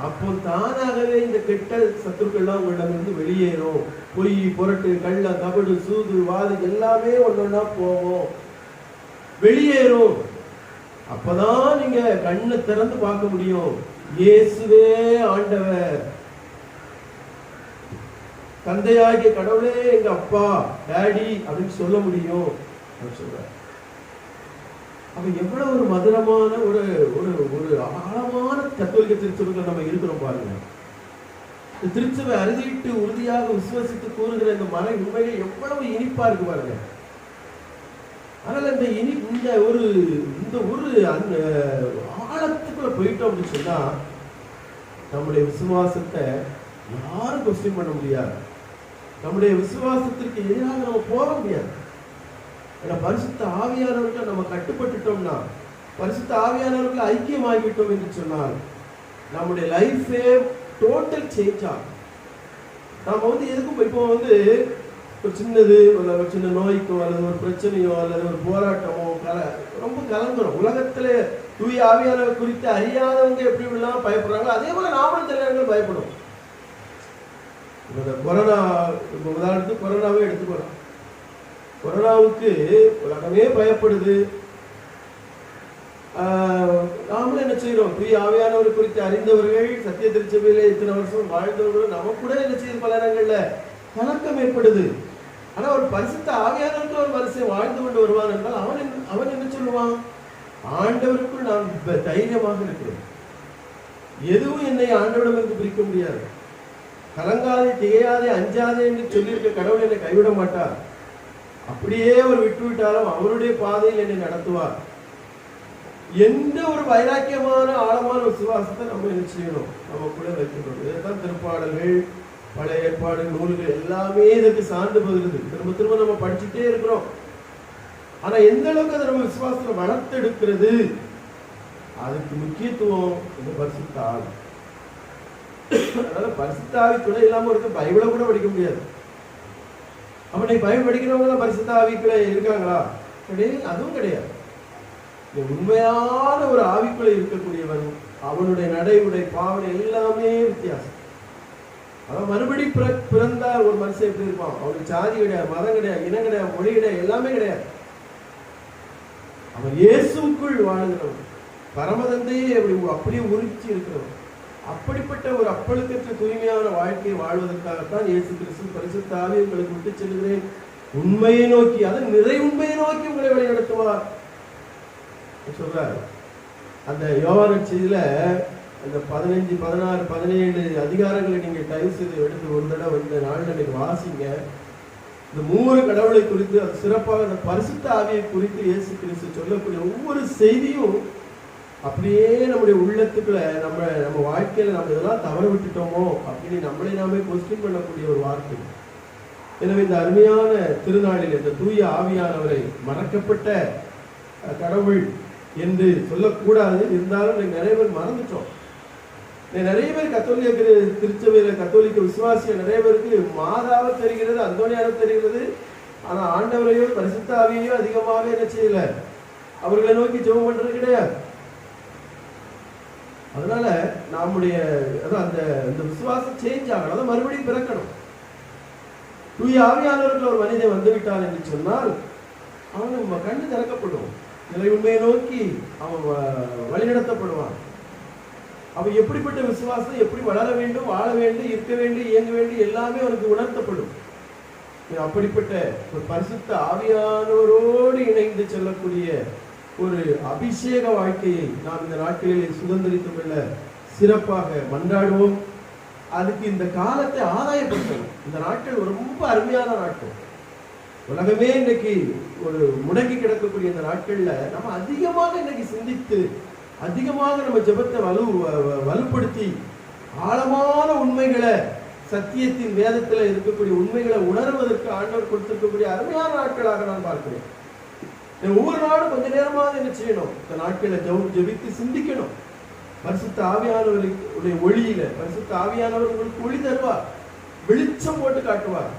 அப்போ தானாகவே இந்த கெட்ட சத்துருக்கள்லாம் உங்களிடமிருந்து வெளியேறும். பொய், புரட்டு, கள்ள, கபடு, சூது, வாது எல்லாமே ஒன்னொன்னா போவோம், வெளியேறும். அப்பதான் நீங்க கண்ணை திறந்து பார்க்க முடியும், இயேசுவே ஆண்டவர், தந்தையாகிய கடவுளே எங்க அப்பா, டாடி அப்படின்னு சொல்ல முடியும் சொல்ற. அப்ப எவ்வளவு ஒரு மதுரமான ஒரு ஒரு ஒரு ஆழமான கத்தோலிக்க திருச்சபைகள் நம்ம இருக்கிறோம் பாருங்க. இந்த திருச்சபை அறுதிட்டு உறுதியாக விசுவசித்து கூறுகிற இந்த மன உண்மைகள் எவ்வளவு இனிப்பா இருக்கு பாருங்க. அதனால இந்த ஒரு அந்த ஆழத்துக்குள்ள போயிட்டோம் அப்படின்னு சொன்னா நம்முடைய விசுவாசத்தை யாரும் கொஸ்டின் பண்ண முடியாது, நம்முடைய விசுவாசத்திற்கு எதிராக நம்ம போக முடியாது. ஏன்னா பரிசுத்த ஆவியானவர்கள் நம்ம கட்டுப்பட்டுட்டோம்னா, பரிசுத்த ஆவியானவர்கள் ஐக்கியமாகிவிட்டோம் என்று சொன்னால் நம்முடைய லைஃபே டோட்டல் சேஞ்ச் ஆகும். நாம எதுக்கும் இப்போ ஒரு சின்னது ஒரு சின்ன நோய்க்கோ அல்லது ஒரு பிரச்சனையோ அல்லது ஒரு போராட்டமோ ரொம்ப கலங்குறோம். உலகத்துல தூய ஆவியானவர் குறித்து அறியாதவங்க எப்படி இப்படிலாம் பயப்படுறாங்களோ அதே போல நாமளும் சில நேரங்கள் பயப்படுவோம். கொரோனா உதாரணத்துக்கு கொரோனாவே எடுத்துக்கலாம். கொரோனாவுக்கு உலகமே பயப்படுது. நாமளும் என்ன செய்யறோம்? தூய ஆவியானவர் குறித்து அறிந்தவர்கள், சத்திய திருச்சபையில இத்தனை வருஷம் வாழ்ந்தவர்கள், நமக்கு கூட என்ன செய்யுது, பல இடங்கள்ல கலக்கம் ஏற்படுது. ஆனா ஒரு பரிசுத்த ஆவியானவருக்கு ஒரு வரிசை வாழ்ந்து கொண்டு வருவான் என்றால் அவன் என்ன சொல்லுவான்? ஆண்டவருக்குள் நான் தைரியமாக இருக்கிறேன், எதுவும் என்னை ஆண்டவரிடமிருந்து பிரிக்க முடியாது, கலங்காதே திகையாதே அஞ்சாதே என்று சொல்லியிருக்க கடவுள் என்னை கைவிட மாட்டார், அப்படியே அவர் விட்டுவிட்டாலும் அவருடைய பாதையில் என்னை நடத்துவார் என்ற ஒரு வைராக்கியமான ஆழமான விசுவாசத்தை நம்ம என்ன செய்யணும்? நம்ம கூட வைக்கணும். இதைத்தான் திருப்பாடல்கள், பழைய ஏற்பாடு நூல்கள் எல்லாமே இதற்கு சார்ந்து பகிர்ந்து திரும்ப திரும்ப நம்ம படிச்சுட்டே இருக்கிறோம். ஆனா எந்த அளவுக்கு அதை நம்ம விசுவாசத்துல வளர்த்தெடுக்கிறது, அதுக்கு முக்கியத்துவம் இந்த பரிசுத்த ஆவி. அதனால பரிசுத்த ஆவி துணை இல்லாம ஒருத்தர் பைபிளை கூட படிக்க முடியாது. அப்ப நீ பைபிள் படிக்கிறவங்க பரிசுத்த ஆவிக்குள்ள இருக்காங்களா? கிடையாது, அதுவும் கிடையாது. உண்மையான ஒரு ஆவிக்குள்ள இருக்கக்கூடியவன், அவனுடைய நடை உடை பாவனை எல்லாமே வித்தியாசம். அவன் மறுபடி பிறந்தா ஒரு மனுஷன் எப்படி இருப்பான்? அவனுக்கு சாதி கிடையாது, மதம் கிடையாது, இனம் கிடையாது, மொழி கிடையாது, எல்லாமே கிடையாது. அவன் இயேசுக்குள் வாழ்கிறவன், பரமதந்தையே அப்படியே உரிச்சி இருக்கிறவன். அப்படிப்பட்ட ஒரு அப்பழுக்கற்ற தூய்மையான வாழ்க்கையை வாழ்வதற்காகத்தான் இயேசு கிறிஸ்து பரிசுத்த ஆவியை உங்களுக்கு விட்டு செல்கிறேன், உண்மையை நோக்கி, அதை நிறை உண்மையை நோக்கி உங்களை வழி நடத்துவார் சொல்றாரு. அந்த யோவான் செய்தியில அந்த 15, 16, 17 அதிகாரங்களை நீங்க தயவு செய்து எடுத்து ஒரு தடவை இந்த நாளில் வாசிங்க. இந்த 3 கடவுளை குறித்து, அது சிறப்பாக அந்த பரிசுத்த ஆவியை குறித்து இயேசு கிறிஸ்து சொல்லக்கூடிய ஒவ்வொரு செய்தியும் அப்படியே நம்முடைய உள்ளத்துக்குள்ள நம்ம வாழ்க்கையில நம்ம இதெல்லாம் தவற விட்டுட்டோமோ அப்படின்னு நம்மளை நாமே கொஸ்டின் பண்ணக்கூடிய ஒரு வார்த்தை. எனவே இந்த அருமையான திருநாளில் இந்த தூய ஆவியானவரை மறக்கப்பட்ட கடவுள் என்று சொல்லக்கூடாது. இருந்தாலும் நிறைய பேர் மறந்துட்டோம். நிறைய பேர் கத்தோலிக்க திருச்சபையில கத்தோலிக்க விசுவாசிய நிறைய பேருக்கு மாதாவை தெரிகிறது, அந்தோனியாரை தெரிகிறது. ஆனா ஆண்டவரையோ பரிசுத்த ஆவியையோ அதிகமாக என்ன செய்யல, அவர்களை நோக்கி ஜெபம் பண்றது கிடையாது. அதனால நம்முடைய அந்த விசுவாசம் சேஞ்ச் ஆகணும், அதை மறுபடியும் பிறக்கணும். தூய ஆவியானவர்கள் ஒரு மனிதன் வந்துவிட்டான் என்று சொன்னால் அவன் கண்ணு திறக்கப்படும், நிலை உண்மையை நோக்கி அவன் வழிநடத்தப்படுவான். அவன் எப்படிப்பட்ட விசுவாசம், எப்படி வளர வேண்டும், வாழ வேண்டும், இருக்க வேண்டும், இயங்க வேண்டும், எல்லாமே அவனுக்கு உணர்த்தப்படும். அப்படிப்பட்ட ஒரு பரிசுத்த ஆவியானவரோடு இணைந்து செல்லக்கூடிய ஒரு அபிஷேக வாழ்க்கையை நாம் இந்த நாட்களில் சுதந்திரித்துக் கொள்ள சிறப்பாக மன்றாடுவோம். அதுக்கு இந்த காலத்தை ஆதாயப்படுத்தணும். இந்த நாட்கள் ரொம்ப அருமையான நாட்கள். உலகமே இன்னைக்கு ஒரு முடங்கி கிடக்கக்கூடிய இந்த நாட்கள்ல நம்ம அதிகமாக இன்னைக்கு சிந்தித்து, அதிகமாக நம்ம ஜெபத்தை வலுப்படுத்தி, ஆழமான உண்மைகளை, சத்தியத்தின் வேதத்துல இருக்கக்கூடிய உண்மைகளை உணர்வதற்கு ஆண்டவர் கொடுத்திருக்கக்கூடிய அருமையான நாட்களாக நான் பார்க்கிறேன். ஒவ்வொரு நாளும் கொஞ்ச நேரமாக என்ன செய்யணும்? இந்த நாட்களை ஜெபித்து சிந்திக்கணும். பரிசுத்த ஆவியானவருடைய ஒளியில பரிசுத்த ஆவியானவர் உங்களுக்கு ஒளி தருவார், வெளிச்சம் போட்டு காட்டுவார்.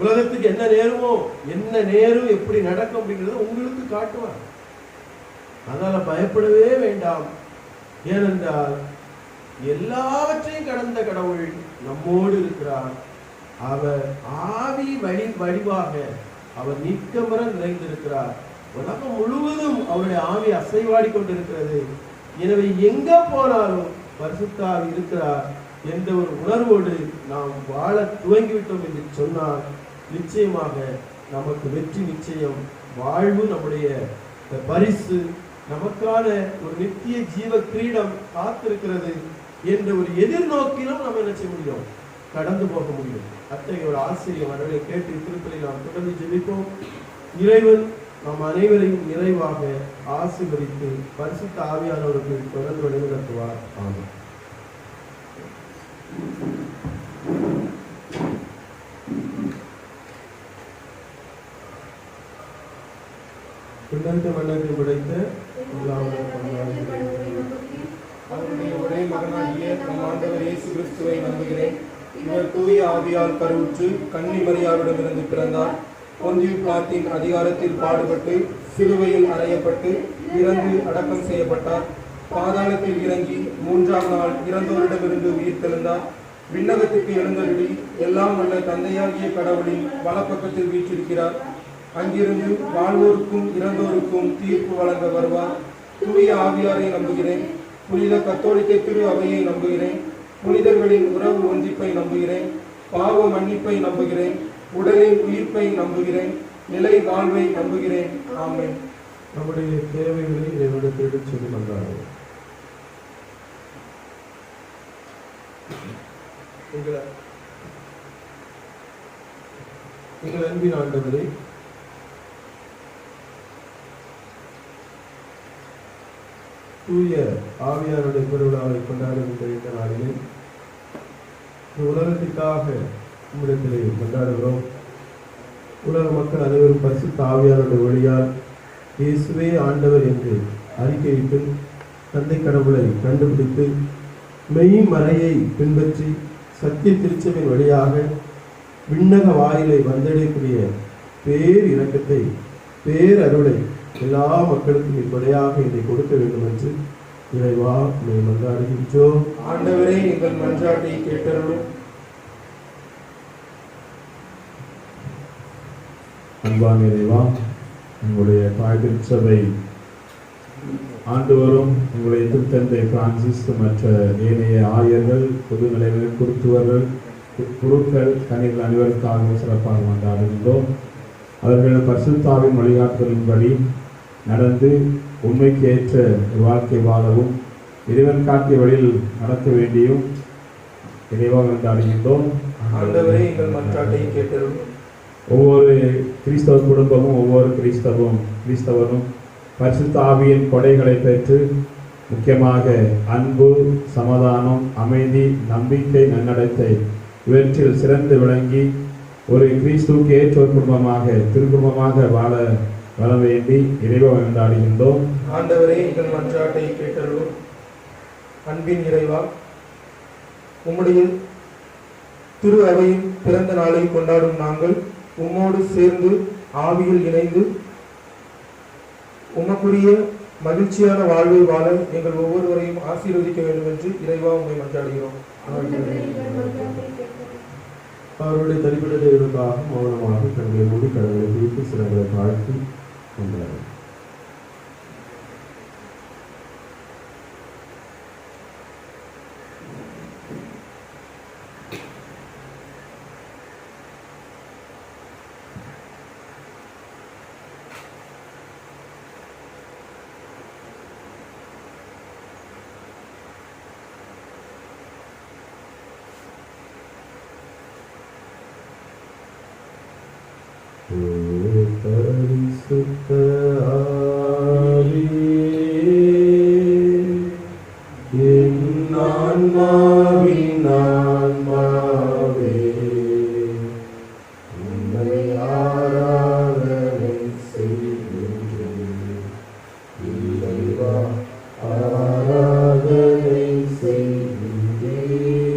உலகத்துக்கு என்ன நேருமோ, என்ன நேரும், எப்படி நடக்கும் அப்படிங்கிறத உங்களுக்கு காட்டுவார். அதனால பயப்படவே வேண்டாம். ஏனென்றால் எல்லாவற்றையும் கடந்த கடவுள் நம்மோடு இருக்கிறார். அவர் ஆவி வடிவாக அவர் நீக்கமர நிறைந்திருக்கிறார். உலகம் முழுவதும் அவருடைய ஆவி அசைவாடி கொண்டிருக்கிறது. எனவே எங்க போனாலும் பரிசுத்த ஆவி இருக்கிறார் என்ற ஒரு உணர்வோடு நாம் வாழ துவங்கிவிட்டோம் என்று சொன்னால் நிச்சயமாக நமக்கு வெற்றி நிச்சயம். வாழ்வு நம்முடைய பரிசு, நமக்கான ஒரு நித்திய ஜீவ கிரீடம் காத்திருக்கிறது என்ற ஒரு எதிர்நோக்கிலும் நம்ம என்ன செய்ய முடியும்? கடந்து போக முடியும். அத்தகைய ஒரு ஆசிரியம் அவர்களை கேட்டு திருப்பலை நாம் தொடர்ந்து ஜெபிப்போம். இறைவன் நம் அனைவரையும் நிறைவாக ஆசீர்வதித்து பரிசுத்த ஆவியானவருக்கு தொடர்ந்து வழிநடத்துவார். ஆமென். மன்னருக்கு படைத்த ஒரே மகனாகிய நம் ஆண்டவர் இயேசு கிறிஸ்துவை நம்புகிறேன். இவர் தூய ஆவியால் கருவுற்று கன்னி மரியாவிடமிருந்து பிறந்தார். பொந்தியு பிலாத்தின் அதிகாரத்தில் பாடுபட்டு சிலுவையில் அறையப்பட்டு இறந்து அடக்கம் செய்யப்பட்டார். பாதாளத்தில் இறங்கி 3ஆம் நாள் இறந்தோரிடமிருந்து உயிர்த்தெழுந்தார். விண்ணகத்துக்கு எழுந்தருளி எல்லாம் வல்ல தந்தையாகிய கடவுளின் வலப்பக்கத்தில் வீற்றிருக்கிறார். அங்கிருந்து வாழ்வோருக்கும் இறந்தோருக்கும் தீர்ப்பு வழங்க வருவார். தூய ஆவியாரை நம்புகிறேன். புனித கத்தோலிக்க திரு அவையை நம்புகிறேன். புனிதர்களின் உறவு ஒன்றிப்பை நம்புகிறேன். பாவ மன்னிப்பை நம்புகிறேன். உடலின் உயிர்ப்பை நம்புகிறேன். நிலை வாழ்வை நம்புகிறேன். ஆமென். நம்முடைய தேவைகளை இறைவனிடத்தில் சொல்லி வந்தார்கள். எங்கள் அன்பின் ஆண்டவரே, தூய ஆவியாருடைய பெருவிழாவை கொண்டாடுகின்ற இந்த நாளிலே இந்த உலகத்திற்காக உம்மிடத்திலே கொண்டாடுகிறோம். உலக மக்கள் அனைவரும் பரிசுத்த ஆவியாருடைய வழியால் இயேசுவே ஆண்டவர் என்று அறிக்கையிட்டு தந்தை கடவுளை கண்டுபிடித்து மெய் மறையை பின்பற்றி சத்திய திருச்சபின் வழியாக விண்ணக வாயிலை வந்தடையக்கூடிய பேர் இரக்கத்தை பேர் அருளை எல்லா மக்களுக்கும் இப்படியாக இதை கொடுக்க வேண்டும் என்று இறைவா உம்மை மன்றாடுகின்றோம். ஆண்டவரே, எங்கள் மன்றாட்டை கேட்டருளும். அன்பான இறைவா, உங்களுடைய தாய் திருச்சபை ஆண்டவரும் உங்களுடைய திருத்தந்தை பிரான்சிஸ் மற்ற ஏனைய ஆயர்கள், பொது நிலைமைகள், குருத்துவர்கள், குருக்கள், கனிகள் அனைவருக்காக சிறப்பாக கொண்டாடுகின்றோம். அவர்கள் பரிசுத்தாவின் வழிகாட்டுதலின்படி நடந்து உண்மைக்கு ஏற்ற ஒரு வாழ்க்கை வாழவும் இறைவன் காட்டிய வழியில் நடக்க வேண்டியும் இறைவாக கொண்டாடுகின்றோம். ஆண்டவரே, எங்கள் மன்றாட்டை கேட்டருளும். ஒவ்வொரு கிறிஸ்தவ குடும்பமும் ஒவ்வொரு கிறிஸ்தவரும் பரிசுத்த ஆவியின் கொடைகளை பெற்று முக்கியமாக அன்பு, சமாதானம், அமைதி, நம்பிக்கை, நன்னடத்தை இவற்றில் சிறந்து விளங்கி ஒரு கிறிஸ்துவுக்கு ஏற்ற ஒரு குடும்பமாக திருக்குடும்பமாக வாழ வர வேண்டி இறைவா கொண்டாடுகின்றோம். ஆண்டவரே, எங்கள் மன்றாட்டை கேட்டருளும். அன்பின் இறைவா, உம்முடைய திரு அவையின் பிறந்த நாளை கொண்டாடும் நாங்கள் உம்மோடு சேர்ந்து ஆவியில் இணைந்து உமக்குரிய மகிழ்ச்சியான வாழ்வை வாழ எங்கள் ஒவ்வொருவரையும் ஆசீர்வதிக்க வேண்டும் என்று இறைவா உம்மை மன்றாடுகிறோம். அவருடைய தனிப்பட்டதற்காக மௌனமாக கண்களை மூடி கடவுளை குறித்து சிறங்களை தாழ்த்தி கொண்டார்கள். பரிசுத்த ஆவியே, என் ஆன்மாவின் ஆன்மாவே, உம்மை ஆராதனை செய்கின்றேன். இறைவா, ஆராதனை செய்கின்றேன்.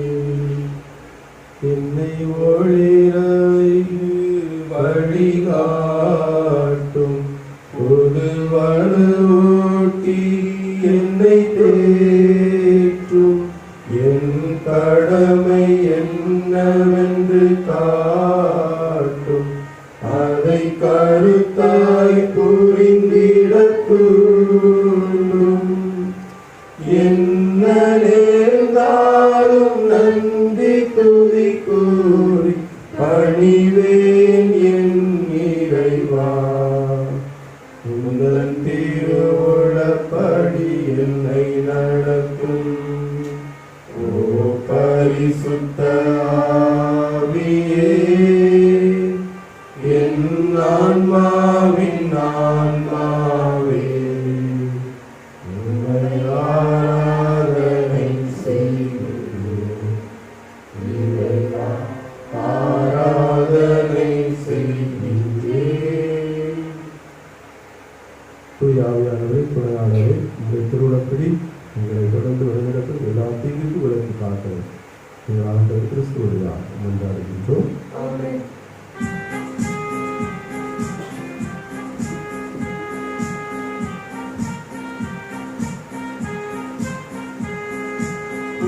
என்னை ஒளிரவைகு வழிகாட்டும் புது வலுவூட்டி என்னை தேற்றும். என் கடமை என்னவென்று காட்டும். அதை கருத்தாய் புரிந்திடக் கூடும். என்ன நேர்ந்தாலும் நன்றி துதி கூறி பணிவேன் என் இறைவா. உந்தன் திருவுளப்படி என்னை நடத்தும். ஓ பரிசுத்த ஆவியே, என் ஆன்மாவின் ஆன்மாவே, உம்மை ஆராதனை செய்கிறேன். இறைவா, ஆராதனை செய்கின்றேன். தூய ஆவியானவரே, துணையாளரே, உங்கள் திருவுளப்படி எங்களை தொடர்ந்து வழிநடத்து வழிநடத்து எல்லா தீங்குக்கு விலக்கு காட்டும். எங்கள் ஆண்டவர் கிறிஸ்துவடியாக முன்பாடுகின்றோம்.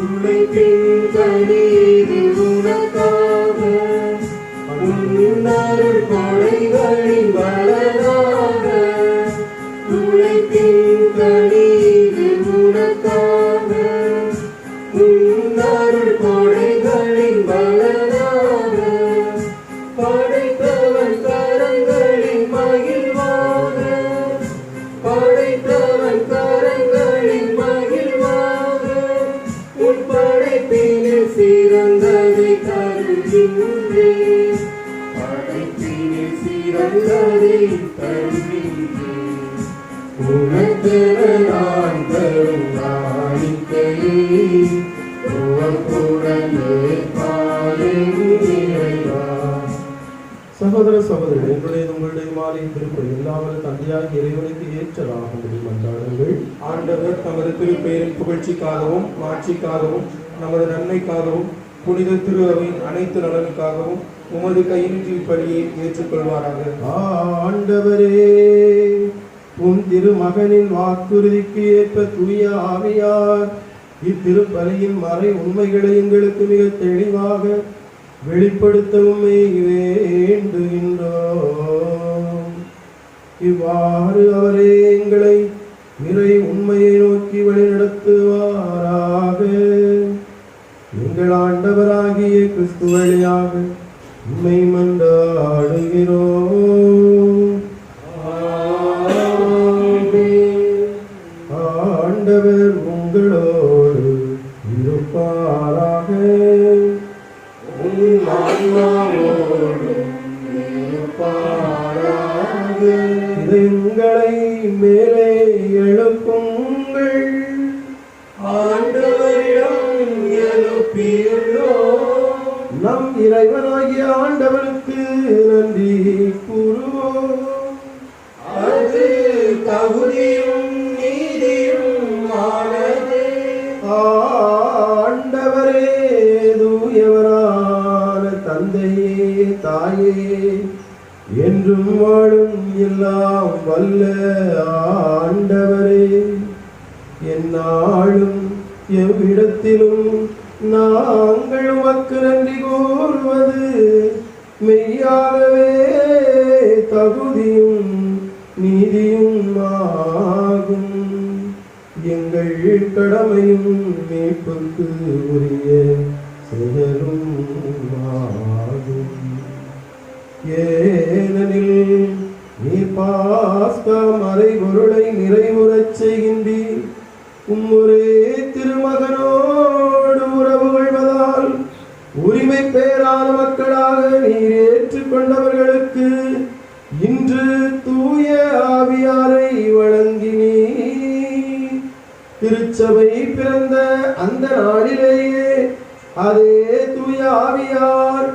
உழைப்பின் கனீது உனக்காக உன்னருள் கொடைகளின் பலனாக. உழைப்பின் கனீது உனக்காக உன்னருள் கொடைகளின் பலனாக. படைத்தவன் கரங்களின் மகிழ்வாக படைத்தவன் கரங்களின் மகிழ்வாக உன் படைப்பினில் சிறந்ததை தருகின்றேன். படைப்பினில் சிறந்ததை தருகின்றேன். உனக்கென நான் தரும் காணிக்கையை உவப்புடன் ஏற்பாயின் இறைவா. சகோதர சகோதரர்கள், உங்களுடைய மாலை திருப்பதி எல்லாவரும் தந்தையாக இறைவனுக்கு ஏற்றதாக மன்றாடுங்கள். ஆண்டவர் தமது திருப்பெயரின் புகழ்ச்சிக்காகவும் மாட்சிக்காகவும் நமது நன்மைக்காகவும் புனித திரு அவையின் அனைத்து நலனுக்காகவும் உமது கையின் கீழ் பலியை ஏற்றுக்கொள்வாராக. ஆண்டவரே, உன் திருமகனின் வாக்குறுதிக்கு ஏற்ப தூய ஆவியார் இத்திருப்பலியின் மறை உண்மைகளை எங்களுக்கு மிக தெளிவாக வெளிப்படுத்தவும் வேண்டுகின்றோம். இவ்வாறு அவரே எங்களை இறை உண்மையை நோக்கி வழிநடத்துவாராக. எங்கள் ஆண்டவராகிய கிறிஸ்து வழியாக உம்மை மன்றாடுகிறோம். ஆண்டவர் உங்களோடு இருப்பாராக. இதயங்களை மேலே எழுப்புங்கள். ஆண்டவரிடம் எழுப்பியுள்ளோம். நம் இறைவனாகிய ஆண்டவருக்கு நன்றி கூறுவோம். அது தகுதியும் நீதியும் ஆனதே. ஆண்டவரே, தூயவரான தந்தையே, தாயே, என்றும் வாழும் எல்லாம் வல்ல ஆண்டவரே, எந்நாளும் எவ்விடத்திலும் நாங்கள் உமக்கு நன்றி கூறுவது மெய்யாகவே தகுதியும் நீதியும் ஆகும். எங்கள் கடமையும் மீட்புக்கு உரிய செயலும் ஆகும். ஏனெனில் நீர் பாஸ்கா மறைபொருளை நிறைவுறச் செய்கின்றீர். உம்முரே திருமகனோடு உறவு கொள்வதால் உரிமை பேரான மக்களாக நீர் ஏற்றுக்கொண்டவர்களுக்கு இன்று தூய ஆவியாரை வழங்கினீர். திருச்சபை பிறந்த அந்த நாளிலேயே அதே தூய ஆவியார்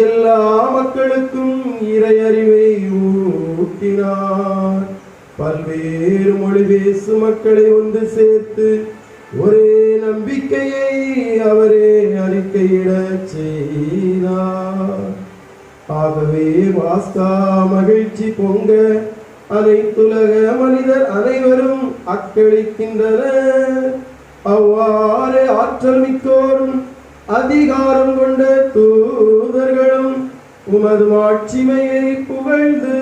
எல்லா மக்களுக்கும் இறையறிவை ஊட்டினார். பல்வேறு மொழி பேசும் மக்களை ஒன்று சேர்த்து ஒரே நம்பிக்கையை அவரே அறிக்கையிடச் செய்தார். ஆகவே பாஸ்கா மகிழ்ச்சி பொங்க அனைத்துலக மனிதர் அனைவரும் அக்களிக்கின்றனர். அவ்வாறு ஆற்றல் மிக்கோரும் அதிகாரம் கொண்ட தூதர்களும் உமது மாட்சிமையை புகழ்ந்து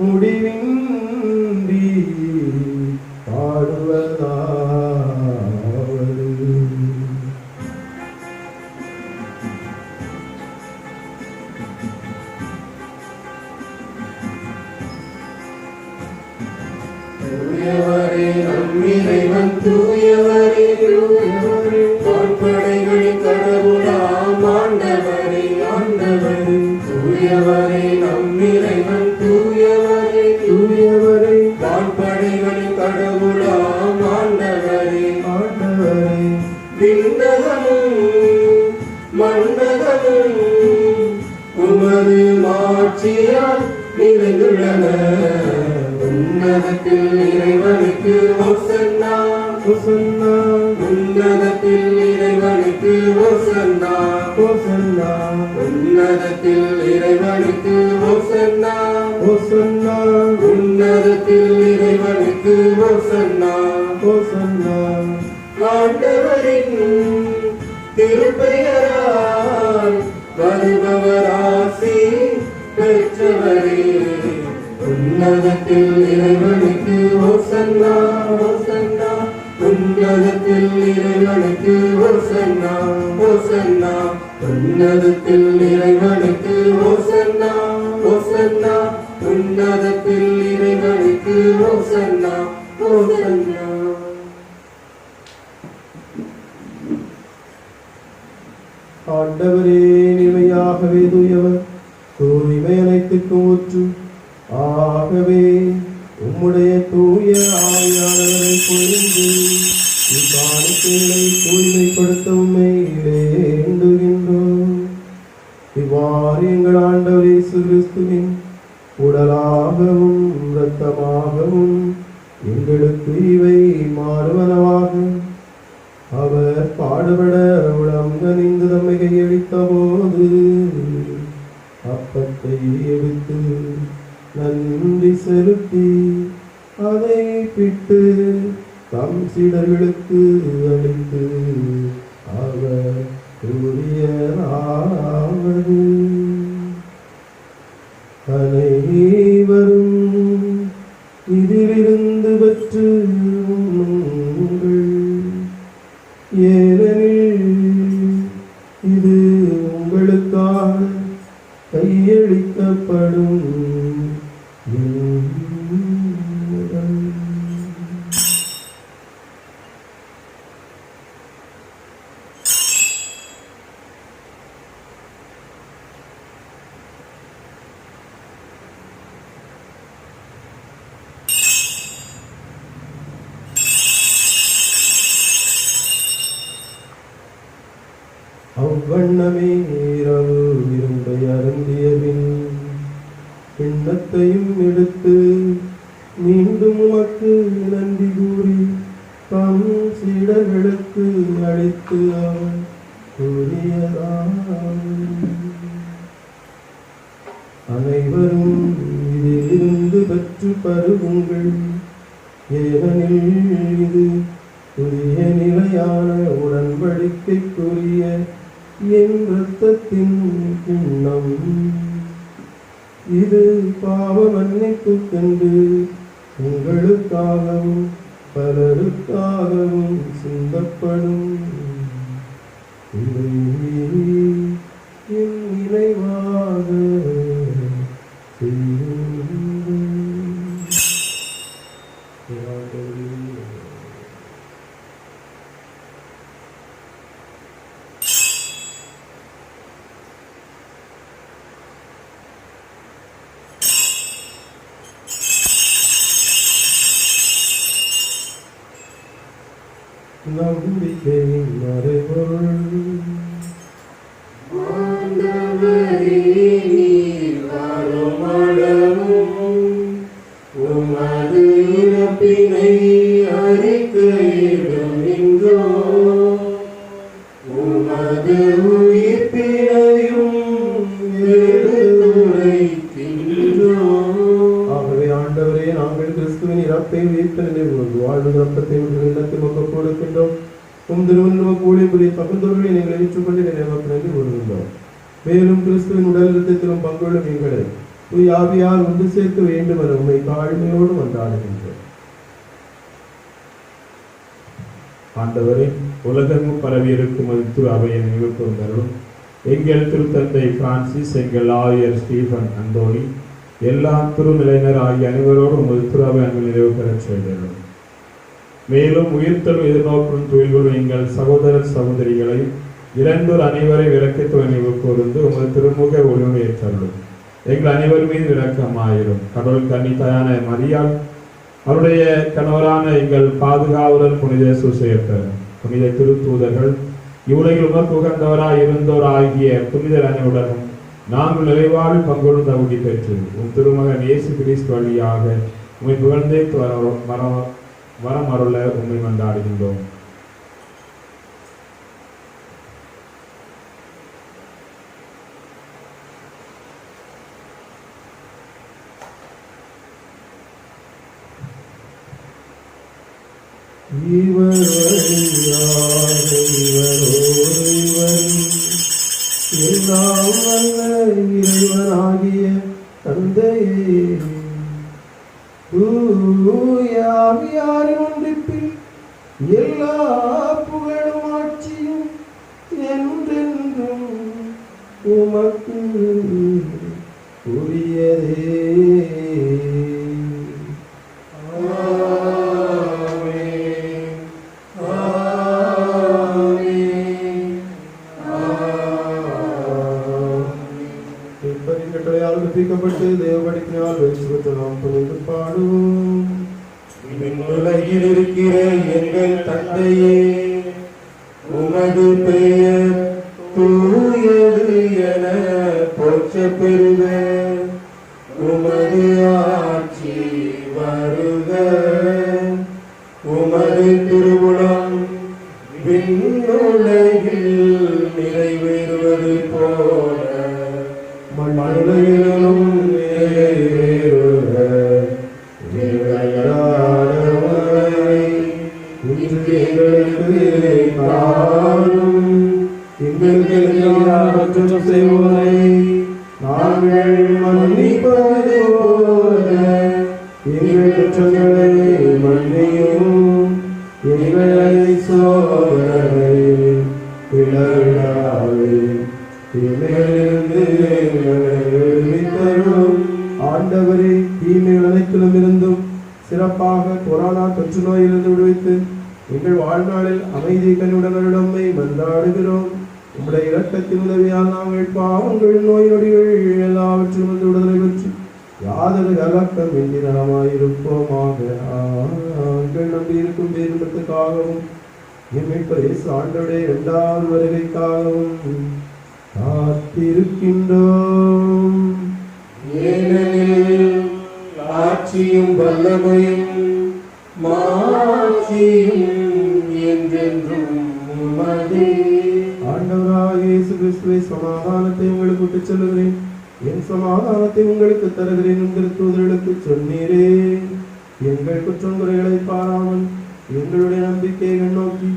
முடிவின்றி பாடுவதாவது. தூயவரே நம் இறைவன், தூயவரே தூயவரே, வான்படைகளின் கடவுளாம் ஆண்டவரே ஆண்டவரே. தூயவரே நம் இறைவன், தூயவரே தூயவரே, வான்படைகளின் கடவுளாம் ஆண்டவரே ஆண்டவரே. விண்ணகமும் மண்ணகமும் உமது மாட்சியால் நிறைந்துள்ளன. உன்னதத்தில் இறைவனுக்கு ஹோசன்னா. ஹோசன்னா உன்னதத்தில் இறைவனுக்கு ஹோசன்னா ஹோசன்னா உன்னதத்தில் இறைவனுக்கு ஹோசன்னா ஹோசன்னா உன்னதத்தில் இறைவனுக்கு ஹோசன்னா ஹோசன்னா ஆண்டவரின் திருப்பெயரால் வருபவர் ஆசி பெற்றவரே உன்னதத்தில் இறைவனுக்கு ஹோசன்னா ஹோசன்னா உன்னதத்தில் இறைவனுக்கு ஹோசன்னா ஹோசன்னா உன்னதத்தில் இறைவனுக்கு ஹோசன்னா ஹோசன்னா உன்னதத்தில் இறைவனுக்கு ஹோசன்னா ஹோசன்னா. ஆண்டவரே நிலையாகவே தூயவர், தூய்மை அனைத்துக்கும் ஊற்று. ஆகவே உம்முடைய தூய ஆவியானவரை பொழிந்து இக்காணிக்கைகளை தூய்மைப்படுத்த உம்மை வேண்டுகின்றோம். இவ்வாறு எங்கள் ஆண்டவர் இயேசு கிறிஸ்துவின் உடலாகவும் இரத்தமாகவும் எங்களுக்கு இவை மாறுவனவாக. அவர் பாடுபட உளம் கனிந்து தம்மை கையளித்த போது அப்பத்தை எடுத்து நன்றி செலுத்தி அதை பிட்டு தம் சீடர்களுக்கு அளித்து அவர் கூறியதாவது, அனைவரும் இதிலிருந்து பெற்று உண்ணுங்கள். ஏனெனில் இது உங்களுக்காக கையளிக்கப்படும் என் உடல். அவ்வண்ணமே இரவு விரும்பை அருந்திய பின் கிண்ணத்தையும் எடுத்து மீண்டும் உமக்கு நன்றி கூறி தம் சீடர்களுக்கு அளித்து அவர் கூறியதாவது, அனைவரும் இதிலிருந்து பெற்று பருகுங்கள். ஏனெனில் இது புதிய நிலையான உடன்படிக்கைக்குரிய என் இரத்தத்தின் கிண்ணம். இது பாவ மன்னிப்புக்கென்று உங்களுக்காகவும் பலருக்காகவும் சிந்தப்படும். இதை என் நினைவாக செய்யுங்கள். நம்பிக்கையின் மறைபொருள். ஆண்டவரே நீர் வாழுமளவும் உமது இறப்பினை அறிக்கையிடுகின்றோம். உமது உயிர்ப்பினையும் எடுத்துரைக்கின்றோம். ஆகவே ஆண்டவரே, நாங்கள் கிறிஸ்துவின் இறப்பை உயிர்த்த நினைவு வாழ்வு ரத்தத்தை இல்லத்தை மக்கள் கொடுக்கின்றோம். உம் திருமணம் கூலி புரிய தகுந்தவர்களை நீங்கள் ஏற்றுக்கொண்டு நினைவாக்கு நன்றி கூறுகின்றோம். மேலும் கிறிஸ்துவின் உடல் இரத்தத்திலும் பங்குள்ளும் எங்களை தூய் ஆவியார் ஒன்று சேர்க்க வேண்டும் என உண்மை தாழ்மையோடு மன்றாடுகின்றோம். ஆண்டவரே, உலகெங்கும் பரவி இருக்கும் திரு அவையை நினைவு கூர்ந்தருளும். எங்கள் திருத்தந்தை பிரான்சிஸ், எங்கள் ஆயர் ஸ்டீஃபன் அந்தோனி, எல்லா திருநிலையினர் ஆகிய அனைவரோடு உமது திரு அவை அங்கு நிறைவு பெறச் செய்தருளும். மேலும் உயிர்த்தலும் எதிர்நோக்கும் தொழில்களும் எங்கள் சகோதரர் சகோதரிகளையும் இறந்தோர் அனைவரையும் இரக்கத்துடன் நினைவு கூர்ந்து உமது திருமுக ஒளிவு ஏற்றருளும். எங்கள் அனைவர் மீது இரக்கமாயிரும். கடவுள் கன்னித்தாயான மரியாள், அவருடைய கணவரான எங்கள் பாதுகாவலர் புனித சூசையப்பர், புனித திருத்தூதர்கள், இவ்வுலகில் உமக்கு உகந்தவராய் இருந்தோர் ஆகிய புனிதர் அனைவருடனும் நாங்கள் நிறைவாழ் பங்கொழுந்த உறுதி பெற்று உம் திருமகன் இயேசு கிறிஸ்து வழியாக உம்மை புகழ்ந்தே வரம் அருள உண்மை மன்றாடுகின்றோம். இவர் வழியாக இவரோடு எல்லாம் வல்ல இறைவனாகிய தந்தையே, தூய ஆவியாரின் ஒன்றிப்பில் எல்லா புகழும் ஆட்சியும் என்றென்றும் உமக்கு உரியதே. கற்பிக்கப்பட்டு தேவபடிக்கினால் வெளிச்சுவத்தை நாம் புரிந்து பாடுவோம். உலகில் இருக்கிற எங்கள் தந்தையே, உமது பெயர் தூயது என போற்ற பெறுக. உமது ஆட்சி வருக. உமது திருவுளம் விண்ணுலகில் நிறைவேறுவது போல மண்ணுலகிலும் நிறைவேறுக. இன்று எங்களுக்கு தாரும். எங்களுக்கு குற்றம் செய்வோரை நாங்கள் மன்னிப்பது போல எங்கள் குற்றங்களை மன்னியும். எங்களை சோதனை விளையாடு ஆண்டவரே, தீமைகள் அனைத்திலும் இருந்தும் சிறப்பாக கொரோனா தொற்று நோயிலிருந்து விடுவித்து எங்கள் வாழ்நாளில் அமைதி கனிவுடனுடமை மன்றாடுகிறோம். உம்முடைய இரக்கத்தின் உதவியால் நாங்கள் பாவங்கள் நோய் நொடிகள் எல்லாவற்றும் வந்து விடுதலை பெற்று யாதொரு கலக்கம் இன்றி நலமாயிருப்போமாக. நாங்கள் நம்பியிருக்கும் பேருந்தத்துக்காகவும் எம்மை ஆண்டவருடைய இரண்டாவது வருகைக்காகவும் காத்திருக்கின்றோம். ஏனெனில் ஆட்சியும் வல்லமையும் மாட்சியும் என்றென்றும் உமதே. ஆண்டவராகிய இயேசு கிறிஸ்துவே, சமாதானத்தை உங்களுக்கு விட்டுச் செல்கிறேன், என் சமாதானத்தை உங்களுக்கு தருகிறேன் என்று தூதர்களுக்கு சொன்னீரே. எங்கள் குற்றம் குறைகளை பாராமல் எங்களுடைய நம்பிக்கையை நோக்கி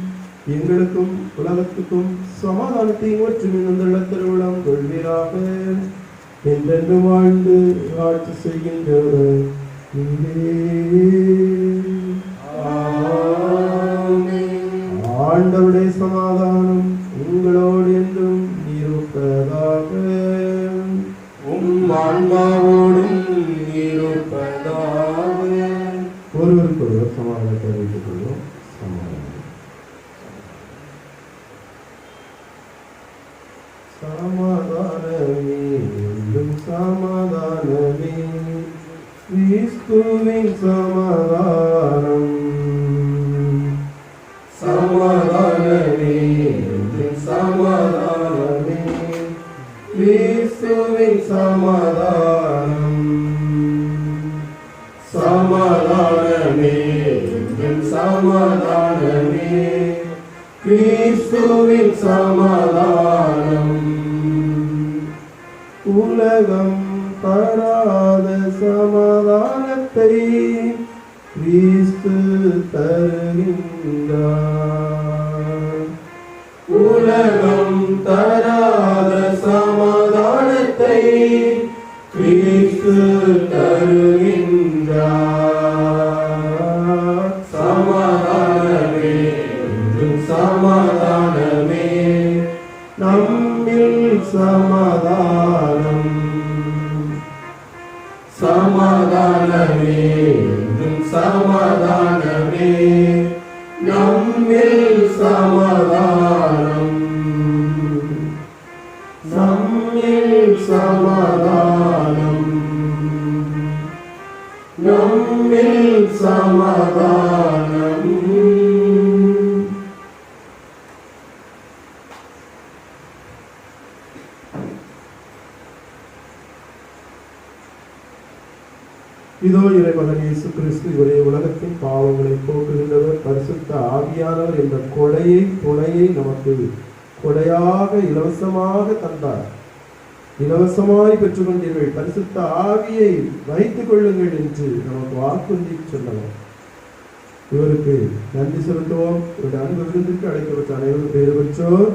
எங்களுக்கும் உலகத்துக்கும் சமாதானத்தையும் ஒற்றுமையும் திருவிழம் கொள்வீராக. என்றென்று வாழ்ந்து ஆட்சி செய்கின்றவர் ஆண்டவருடைய சமாதானம் உங்களோடு என்றும் இருப்பதாக. ஆன்மாவோடும் இருப்பதாக. ஒருவருக்கொருவர் சமாதானத்தை அறிவித்துக் கொள்வோம். சமாதானமே என்றும் சமாதானமே, கிறிஸ்துவின் சமாதானம். சமாதானமே என்றும் சமாதானமே, கிறிஸ்துவின் சமாதானம். சமாதானமே என்றும் சமாதானமே, கிறிஸ்துவின் சமாதானம். உலகம் தராத சமாதானத்தை கிறிஸ்து தருகின்றார். உலகம் தராத சமாதானத்தை கிறிஸ்து தருகின்றார். சமாதானமே என்றும் சமாதானமே, நம்மில் சமாதானம். சமாதானமே என்றும் சமாதானமே, நம்மில் சமாதானம். நம்மில் சமாதானம். நம்மில் சமாதானம். இதோ இறைமகன் இயேசு கிறிஸ்து இவரே உலகத்தின் பாவங்களை போக்குகின்றவர். பரிசுத்த ஆவியானவர் என்ற துணையை நமக்கு கொடையாக இலவசமாக தந்தார். இலவசமாய் பெற்றுக்கொண்டீர்கள், பரிசுத்த ஆவியை வைத்துக் கொள்ளுங்கள் என்று நமக்கு வாக்குறுதி சொல்லலாம். இவருக்கு நன்றி செலுத்துவோம். இவருடைய அன்பு விருந்திற்கு அழைக்கப்பட்ட அனைவரும் பேறு பெற்றோர்.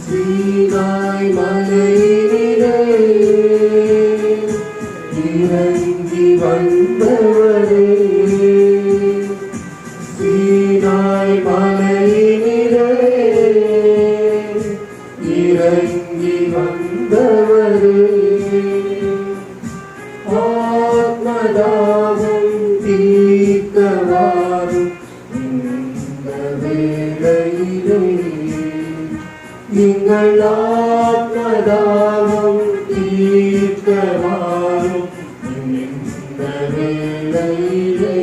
சீனாய் மலையிலே இறங்கி வந்தவரே, சீனாய் மலையிலே இறங்கி வந்தவரே, ஆத்மதாகம் தீர்க்கவாரும் இந்த வேளையிலே, எங்கள் ஆத்மதாகம் தீர்க்கவாரும் இந்த வேளையிலே,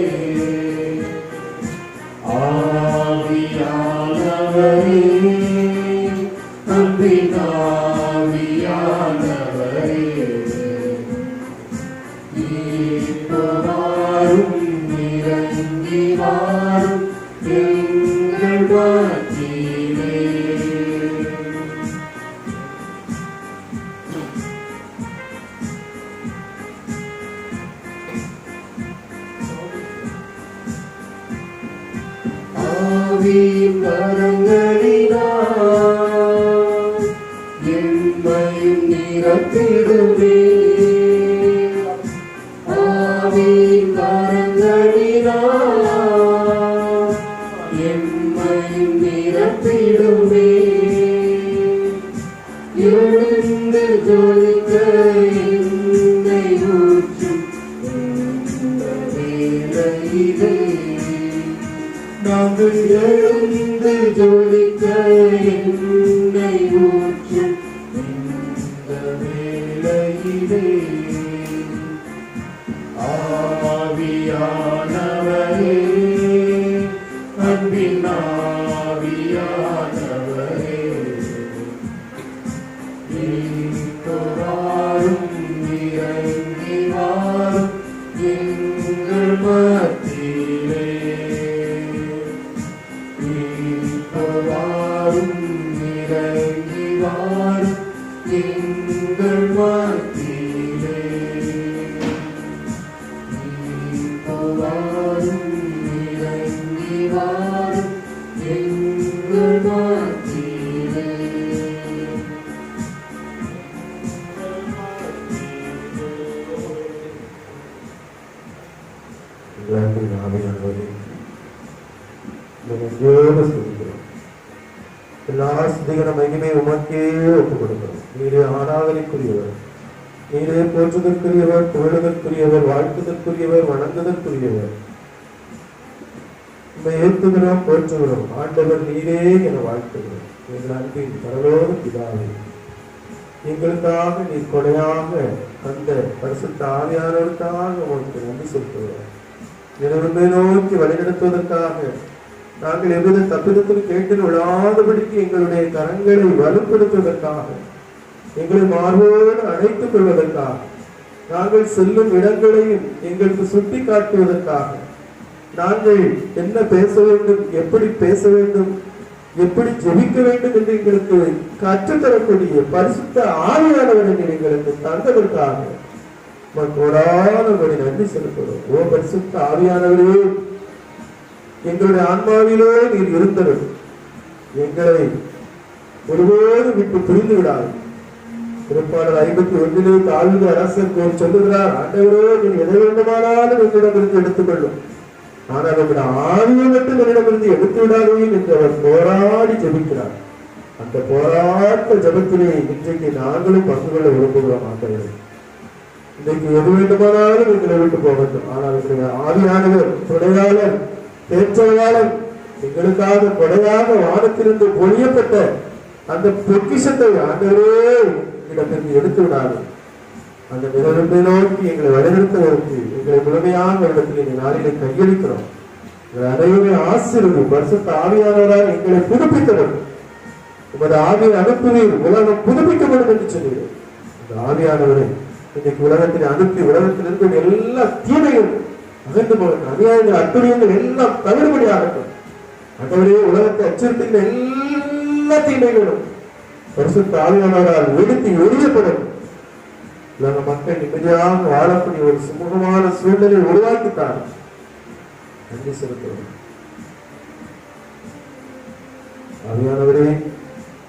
ஆவியானவரே, அன்பின் ஆவியானவரே, இப்பவாரும் இறங்கி வாரும் எங்கள் மத்தியிலே. ஆவியின் வரங்களினால் எம்மையும் நிரப்பிடுமே, ஆவியின் வரங்களினால் எம்மையும் நிரப்பிடுமே, எழுந்து ஜொலிக்க என்னை ஊற்றும் இந்த வேளையிலே, நாங்கள் எழுந்து ஜொலிக்க என்னை ஊற்றும் இந்த வேளையிலே, ஆவியானவரே, அன்பின் ஆவியானவரே, இப்பவாரும் இறங்கி வாரும் எங்கள் மத்தியிலே, இப்பவாரும் இறங்கி நன்றியோடு சொல்கிறோம். எல்லா ஸ்துதிகர மகிமை உமக்கே ஒப்புக் கொடுக்கிறோம். நீரே ஆராதனைக்குரியவர், நீரே போற்றுதற்குரியவர், புகழுதற்குரியவர், வாழ்த்துதற்குரியவர், வணங்குதற்குரியவர். உம்மை ஏற்றுகிறோம், போற்றுகிறோம். ஆண்டவர் நீரே என வாழ்த்துகிறோம். எங்கள் அன்பின் பரலோக பிதாவே, எங்களுக்காக நீர் கொடையாக அந்த பரிசுத்த ஆவியானவருக்காக உங்களுக்கு நன்றி செலுத்துகிறோம். நிலவுமை நோக்கி வழிநடத்துவதற்காக நாங்கள் எவ்வித தப்பிதத்தில் கேட்டு விழாதபடிக்கு எங்களுடைய கரங்களை வலுப்படுத்துவதற்காக, எங்களை மார்போடு அழைத்துக் கொள்வதற்காக, நாங்கள் செல்லும் இடங்களையும் எங்களுக்கு சுட்டி காட்டுவதற்காக, நாங்கள் என்ன பேச வேண்டும், எப்படி பேச வேண்டும், எப்படி ஜெபிக்க வேண்டும் என்று எங்களுக்கு கற்றுத்தரக்கூடிய பரிசுத்த ஆவியானவரை எங்களுக்கு தந்ததற்காக கோடானபடி நன்றி செலுத்துகிறோம். ஓ பரிசுத்த ஆவியானவரே, எங்களுடைய ஆன்மாவிலோ நீர் இருந்தவர், எங்களை ஒருபோது விட்டு பிரிந்து விடாது. திருப்பாடல் 51 தாவீது அரசர் சொல்லுகிறார், ஆண்டவரே நீர் எதை வேண்டுமானாலும் எங்களிடமிருந்து எடுத்துக்கொள்ளும், ஆனால் உங்களுடைய ஆவியை மட்டும் என்னிடமிருந்து எடுத்து விடாதேயும் என்று அவர் போராடி ஜெபிக்கிறார். அந்த போராட்ட ஜெபத்திலே இன்றைக்கு நாங்களும் பங்கு கொள்ள விரும்புகிறோம். ஆண்டவரே, இன்றைக்கு எது வேண்டுமானாலும் எங்களை விட்டு போகட்டும், ஆனால் எங்களுடைய ஆவியானவர், துணையாளர், பேச்சாளர், எங்களுக்காக கொடையாக வானத்திலிருந்து பொழியப்பட்ட அந்த பொக்கிஷத்தை ஆண்டவரே இடத்திற்கு எடுத்து விடாது. அந்த நிலவை நோக்கி எங்களை வழிநடத்துவதற்கு எங்களை முழுமையாக இடத்தில் இந்த நாளிலே கையளிக்கிறோம். எங்களை அனைவரும் ஆசீர்வதி. பரிசுத்த ஆவியானவரால் எங்களை புதுப்பித்தவர். உமது ஆவியை அனுப்புவீர், உலகம் புதுப்பிக்கப்படும் என்று சொல்லுகிறேன். இந்த ஆவியானவரை இன்னைக்கு உலகத்தில் அனுப்பி உலகத்தில் இருக்கிற எல்லா தீமையும் அகன்று போகட்டும், அநியாயங்கள் அத்துரியங்கள் எல்லாம் தவிடுபடி ஆகட்டும். அதோடைய உலகத்தை அச்சுறுத்துகிற எல்லா தீமைகளும் பரிசுத்த ஆவியானவரால் வெடித்து எரியப்படும். உலக மக்கள் நிம்மதியாக வாழக்கூடிய ஒரு சுமூகமான சூழ்நிலை உருவாக்கித்தார். நன்றி செலுத்துவோம். ஆவியானவரே,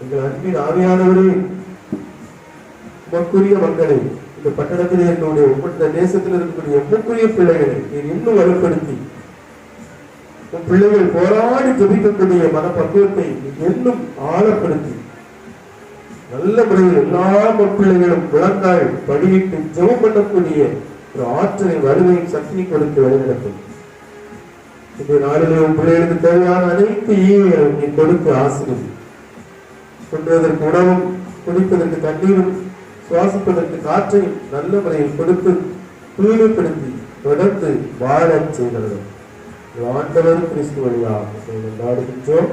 எங்கள் அன்பின் ஆவியானவரே, உமக்குரிய மக்களை, இந்த பட்டணத்திலே என்னுடைய ஒப்பந்த தேசத்தில் இருக்கக்கூடிய எம்முக்குரிய பிள்ளைகளை நீர் இன்னும் வலுப்படுத்தி, உன் பிள்ளைகள் போராடி ஜெபிக்கக்கூடிய மனப்பக்குவத்தை இன்னும் ஆழப்படுத்தி, நல்ல முறையில் எல்லா பிள்ளைகளும் விளங்காய் படியிட்டு ஜெபம் பண்ணக்கூடிய ஒரு ஆற்றலை, வலுவையும் சக்தி கொடுத்து வழிநடத்தும். இந்த நாளிலே உன் பிள்ளைகளுக்கு தேவையான அனைத்து ஈவைகளும் நீ கொடுத்து ஆசிரியர் கொண்டுவதற்கு உணவும், குடிப்பதற்கு தண்ணீரும், சுவாசிப்பதற்கு காற்றையும் நல்ல முறையில் கொடுத்து தூய்மைப்படுத்தி தொடர்ந்து வாழச் செய்கிறது. ஆண்டவர் கிறிஸ்து வழியாக கொண்டாடுகின்றோம்.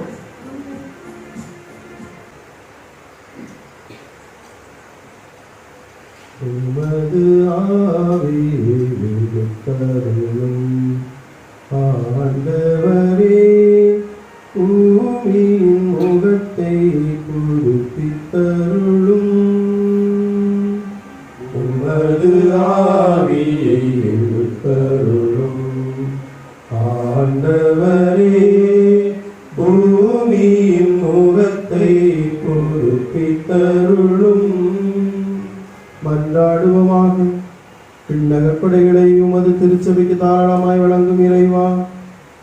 உமது ஆவியை தருளும் ஆண்டவரே, பூமியின் முகத்தை புதுப்பித்தருளும். உமது ஆவியை தருளும் ஆண்டவரே, பூமியின் முகத்தை புதுப்பித்தருளும். மன்றாடுவோமாக. பின்னக கொடைகளை உமது திருச்சபைக்கு தாராளமாய் வழங்கும் இறைவா,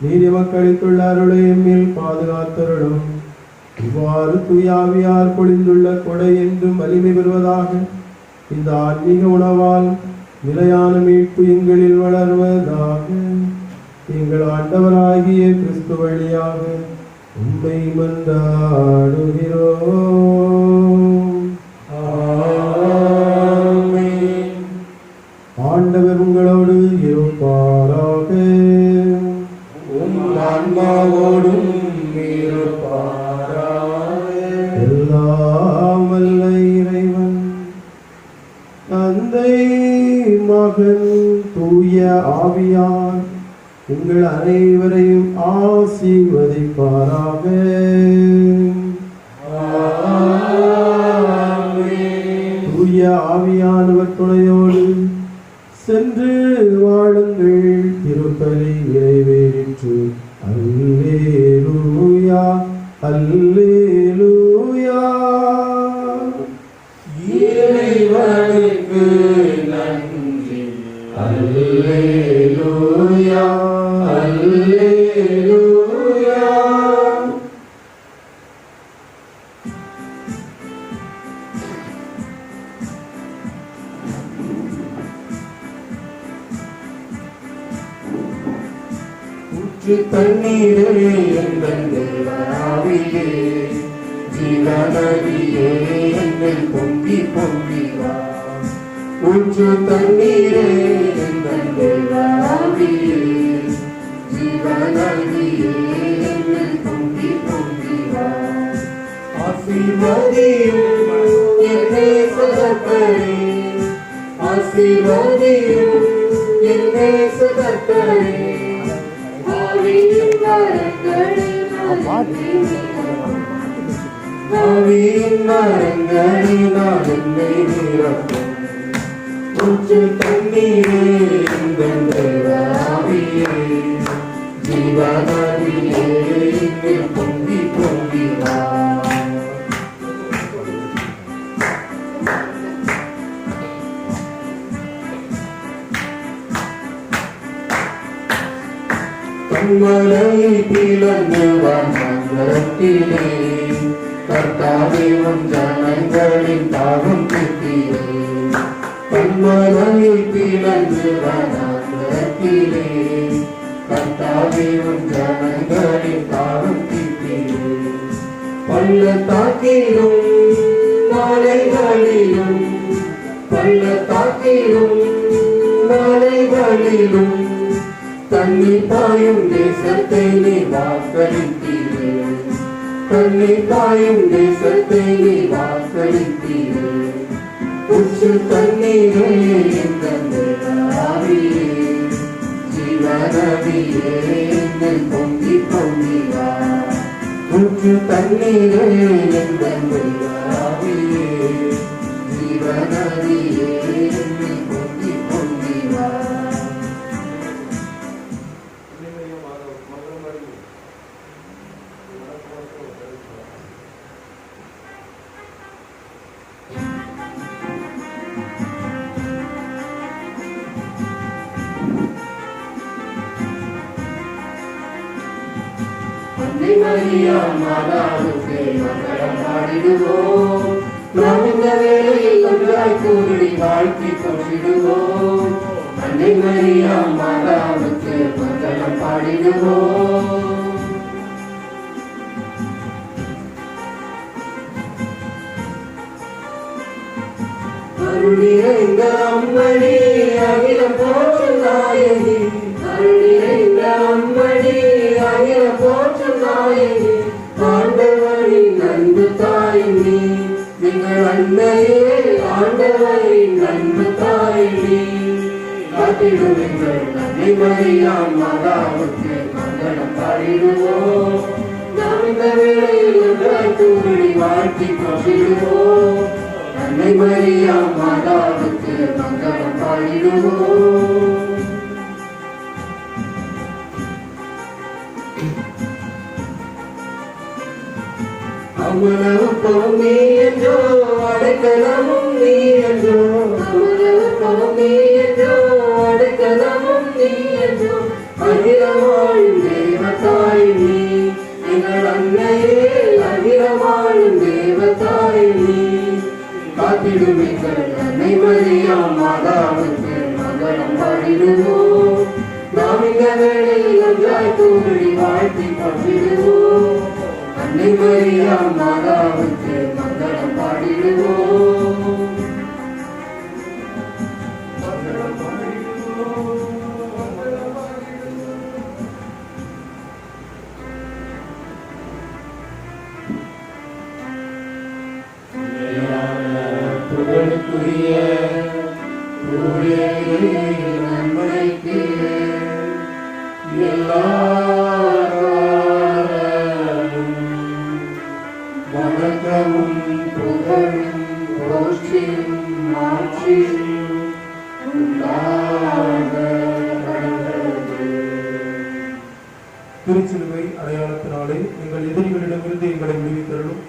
நீர் மக்களுக்குள்ள அருளை எம்மில் பாதுகாத்தருளும். இவ்வாறு தூயாவியார் பொழிந்துள்ள கொடை என்றும் வலிமை பெறுவதாக. இந்த ஆன்மீக உணவால் நிலையான மீட்பு எங்களில் வளர்வதாக. எங்கள் ஆண்டவராகிய கிறிஸ்து வழியாக உம்மை மன்றாடுகிறோம். ஆண்டவர் உங்களோடு இருப்பாராக. ஆன்மாவோடும் இருப்பாராக. எல்லாம் வல்ல இறைவன் தந்தை, மகன், தூய ஆவியார் உங்கள் அனைவரையும் ஆசீர்வதிப்பாராக. தூய ஆவியானவர் துணையோடு சென்று வாழுங்கள். திருப்பலி நிறைவேறிற்று. அல்லேலூயா, அல்லேலூயா. இறைவனுக்கு நன்றி. அல்லேலூயா, அல்லேலூயா. ஊற்று தண்ணீரே எங்கள் தேவாவியே, ஜீவநதியே என்னில் பொங்கி பொங்கி வா. ஊற்று தண்ணீரே எங்கள் தேவாவியே, ஜீவநதியே என்னில் பொங்கி பொங்கி வா. ஆசீர்வதியும் என்னே சகப்பரே, ஆசீர்வதியும் என்னே சகப்பரே. ஆவியின் மரங்களில் நான் என்னை நிரப்பும். ஊற்று தண்ணீரே எங்கள் தேவாவியே, ஜீவநதியே என்னில் பொங்கி பொங்கி வா. கண்மலையை பிளந்து வந்தரத்திலே, கர்த்தாவே உன் ஜனங்களின் தாகம் தீர்த்தீரே. கண்மலையை பிளந்து வந்தரத்திலே, கர்த்தாவே உன் ஜனங்களின் தாகம் தீர்த்தீரே. பள்ளத்தாக்கிலும் மலைகளிலும், பள்ளத்தாக்கிலும் மலைகளிலும் தண்ணீர் பாயும் தேசத்தை நீ வாக்களித்தீரே. தண்ணீர் பாயும் தேசத்தை நீ வாக்களித்தீரே. ஊற்று தண்ணீரே எங்கள் தேவாவியே, ஜீவநதியே என்னில் பொங்கி பொங்கி வா. ஊற்று தண்ணீரே எங்கள் தேவாவியே, ஜீவநதியே என்னில் பொங்கி பொங்கி வா. அன்னை மரியா மாதாவுக்கு மங்களம் பாடிடுவோம். நாம் இந்த வேளையில் ஒன்றாய் கூடி வாழ்த்தி போற்றிடுவோம். அன்னை மரியா மாதாவுக்கு மங்களம் பாடிடுவோம். அருள் நிறைந்த அம்மணி அகிலம் போற்றும் நாயகி, அருள் நிறைந்த அம்மணி அகிலம் போற்றும் நாயகி. ஆண்டவரின் அன்பு தாய் நீ, எங்கள் அன்னையே ஆண்டவரின் அன்பு தாய் நீ. காத்திடும் எங்கள் அன்னை மரியா மாதாவுக்கு மங்களம் பாடிடுவோம். நாம் இந்த வேளையில் ஒன்றாய் கூடி வாழ்த்தி போற்றிடுவோம். அன்னை மரியா மாதாவுக்கு மங்களம் பாடிடுவோம். அமலவும் நீ என்றோ, அடைக்கலமும் நீ என்றோ, அமலவும் நீ என்றோ, அடைக்கலமும் நீ என்றோ. அகிலமாளும் தேவதாய் நீ, எங்கள் அன்னையே அகிலமாளும் தேவதாய் நீ. காத்திடும் எங்கள் அன்னை மரியா மாதாவுக்கு மங்களம் பாடிடுவோம். நாம் இந்த வேளையில் ஒன்றாய் கூடி வாழ்த்தி போற்றிடுவோம். அன்னை மரியா மாதாவுக்கு மங்களம் பாடிடுவோம். மங்களம் பாடிடுவோம். மங்களம் பாடிடுவோம். புகழுக்குரிய நன்மைக்கு எல்லா வணக்கமும் புகழும் போற்றியும் மாற்றியும் திருச்சிலுவை அடையாளத்தினாலே எங்கள் எதிரிகளிடமிருந்து எங்களை விடுவித்தருளும்.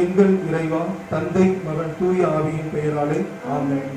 எங்கள் இறைவா, தந்தை, மகன், தூய ஆவியின் பெயராலே ஆமென்.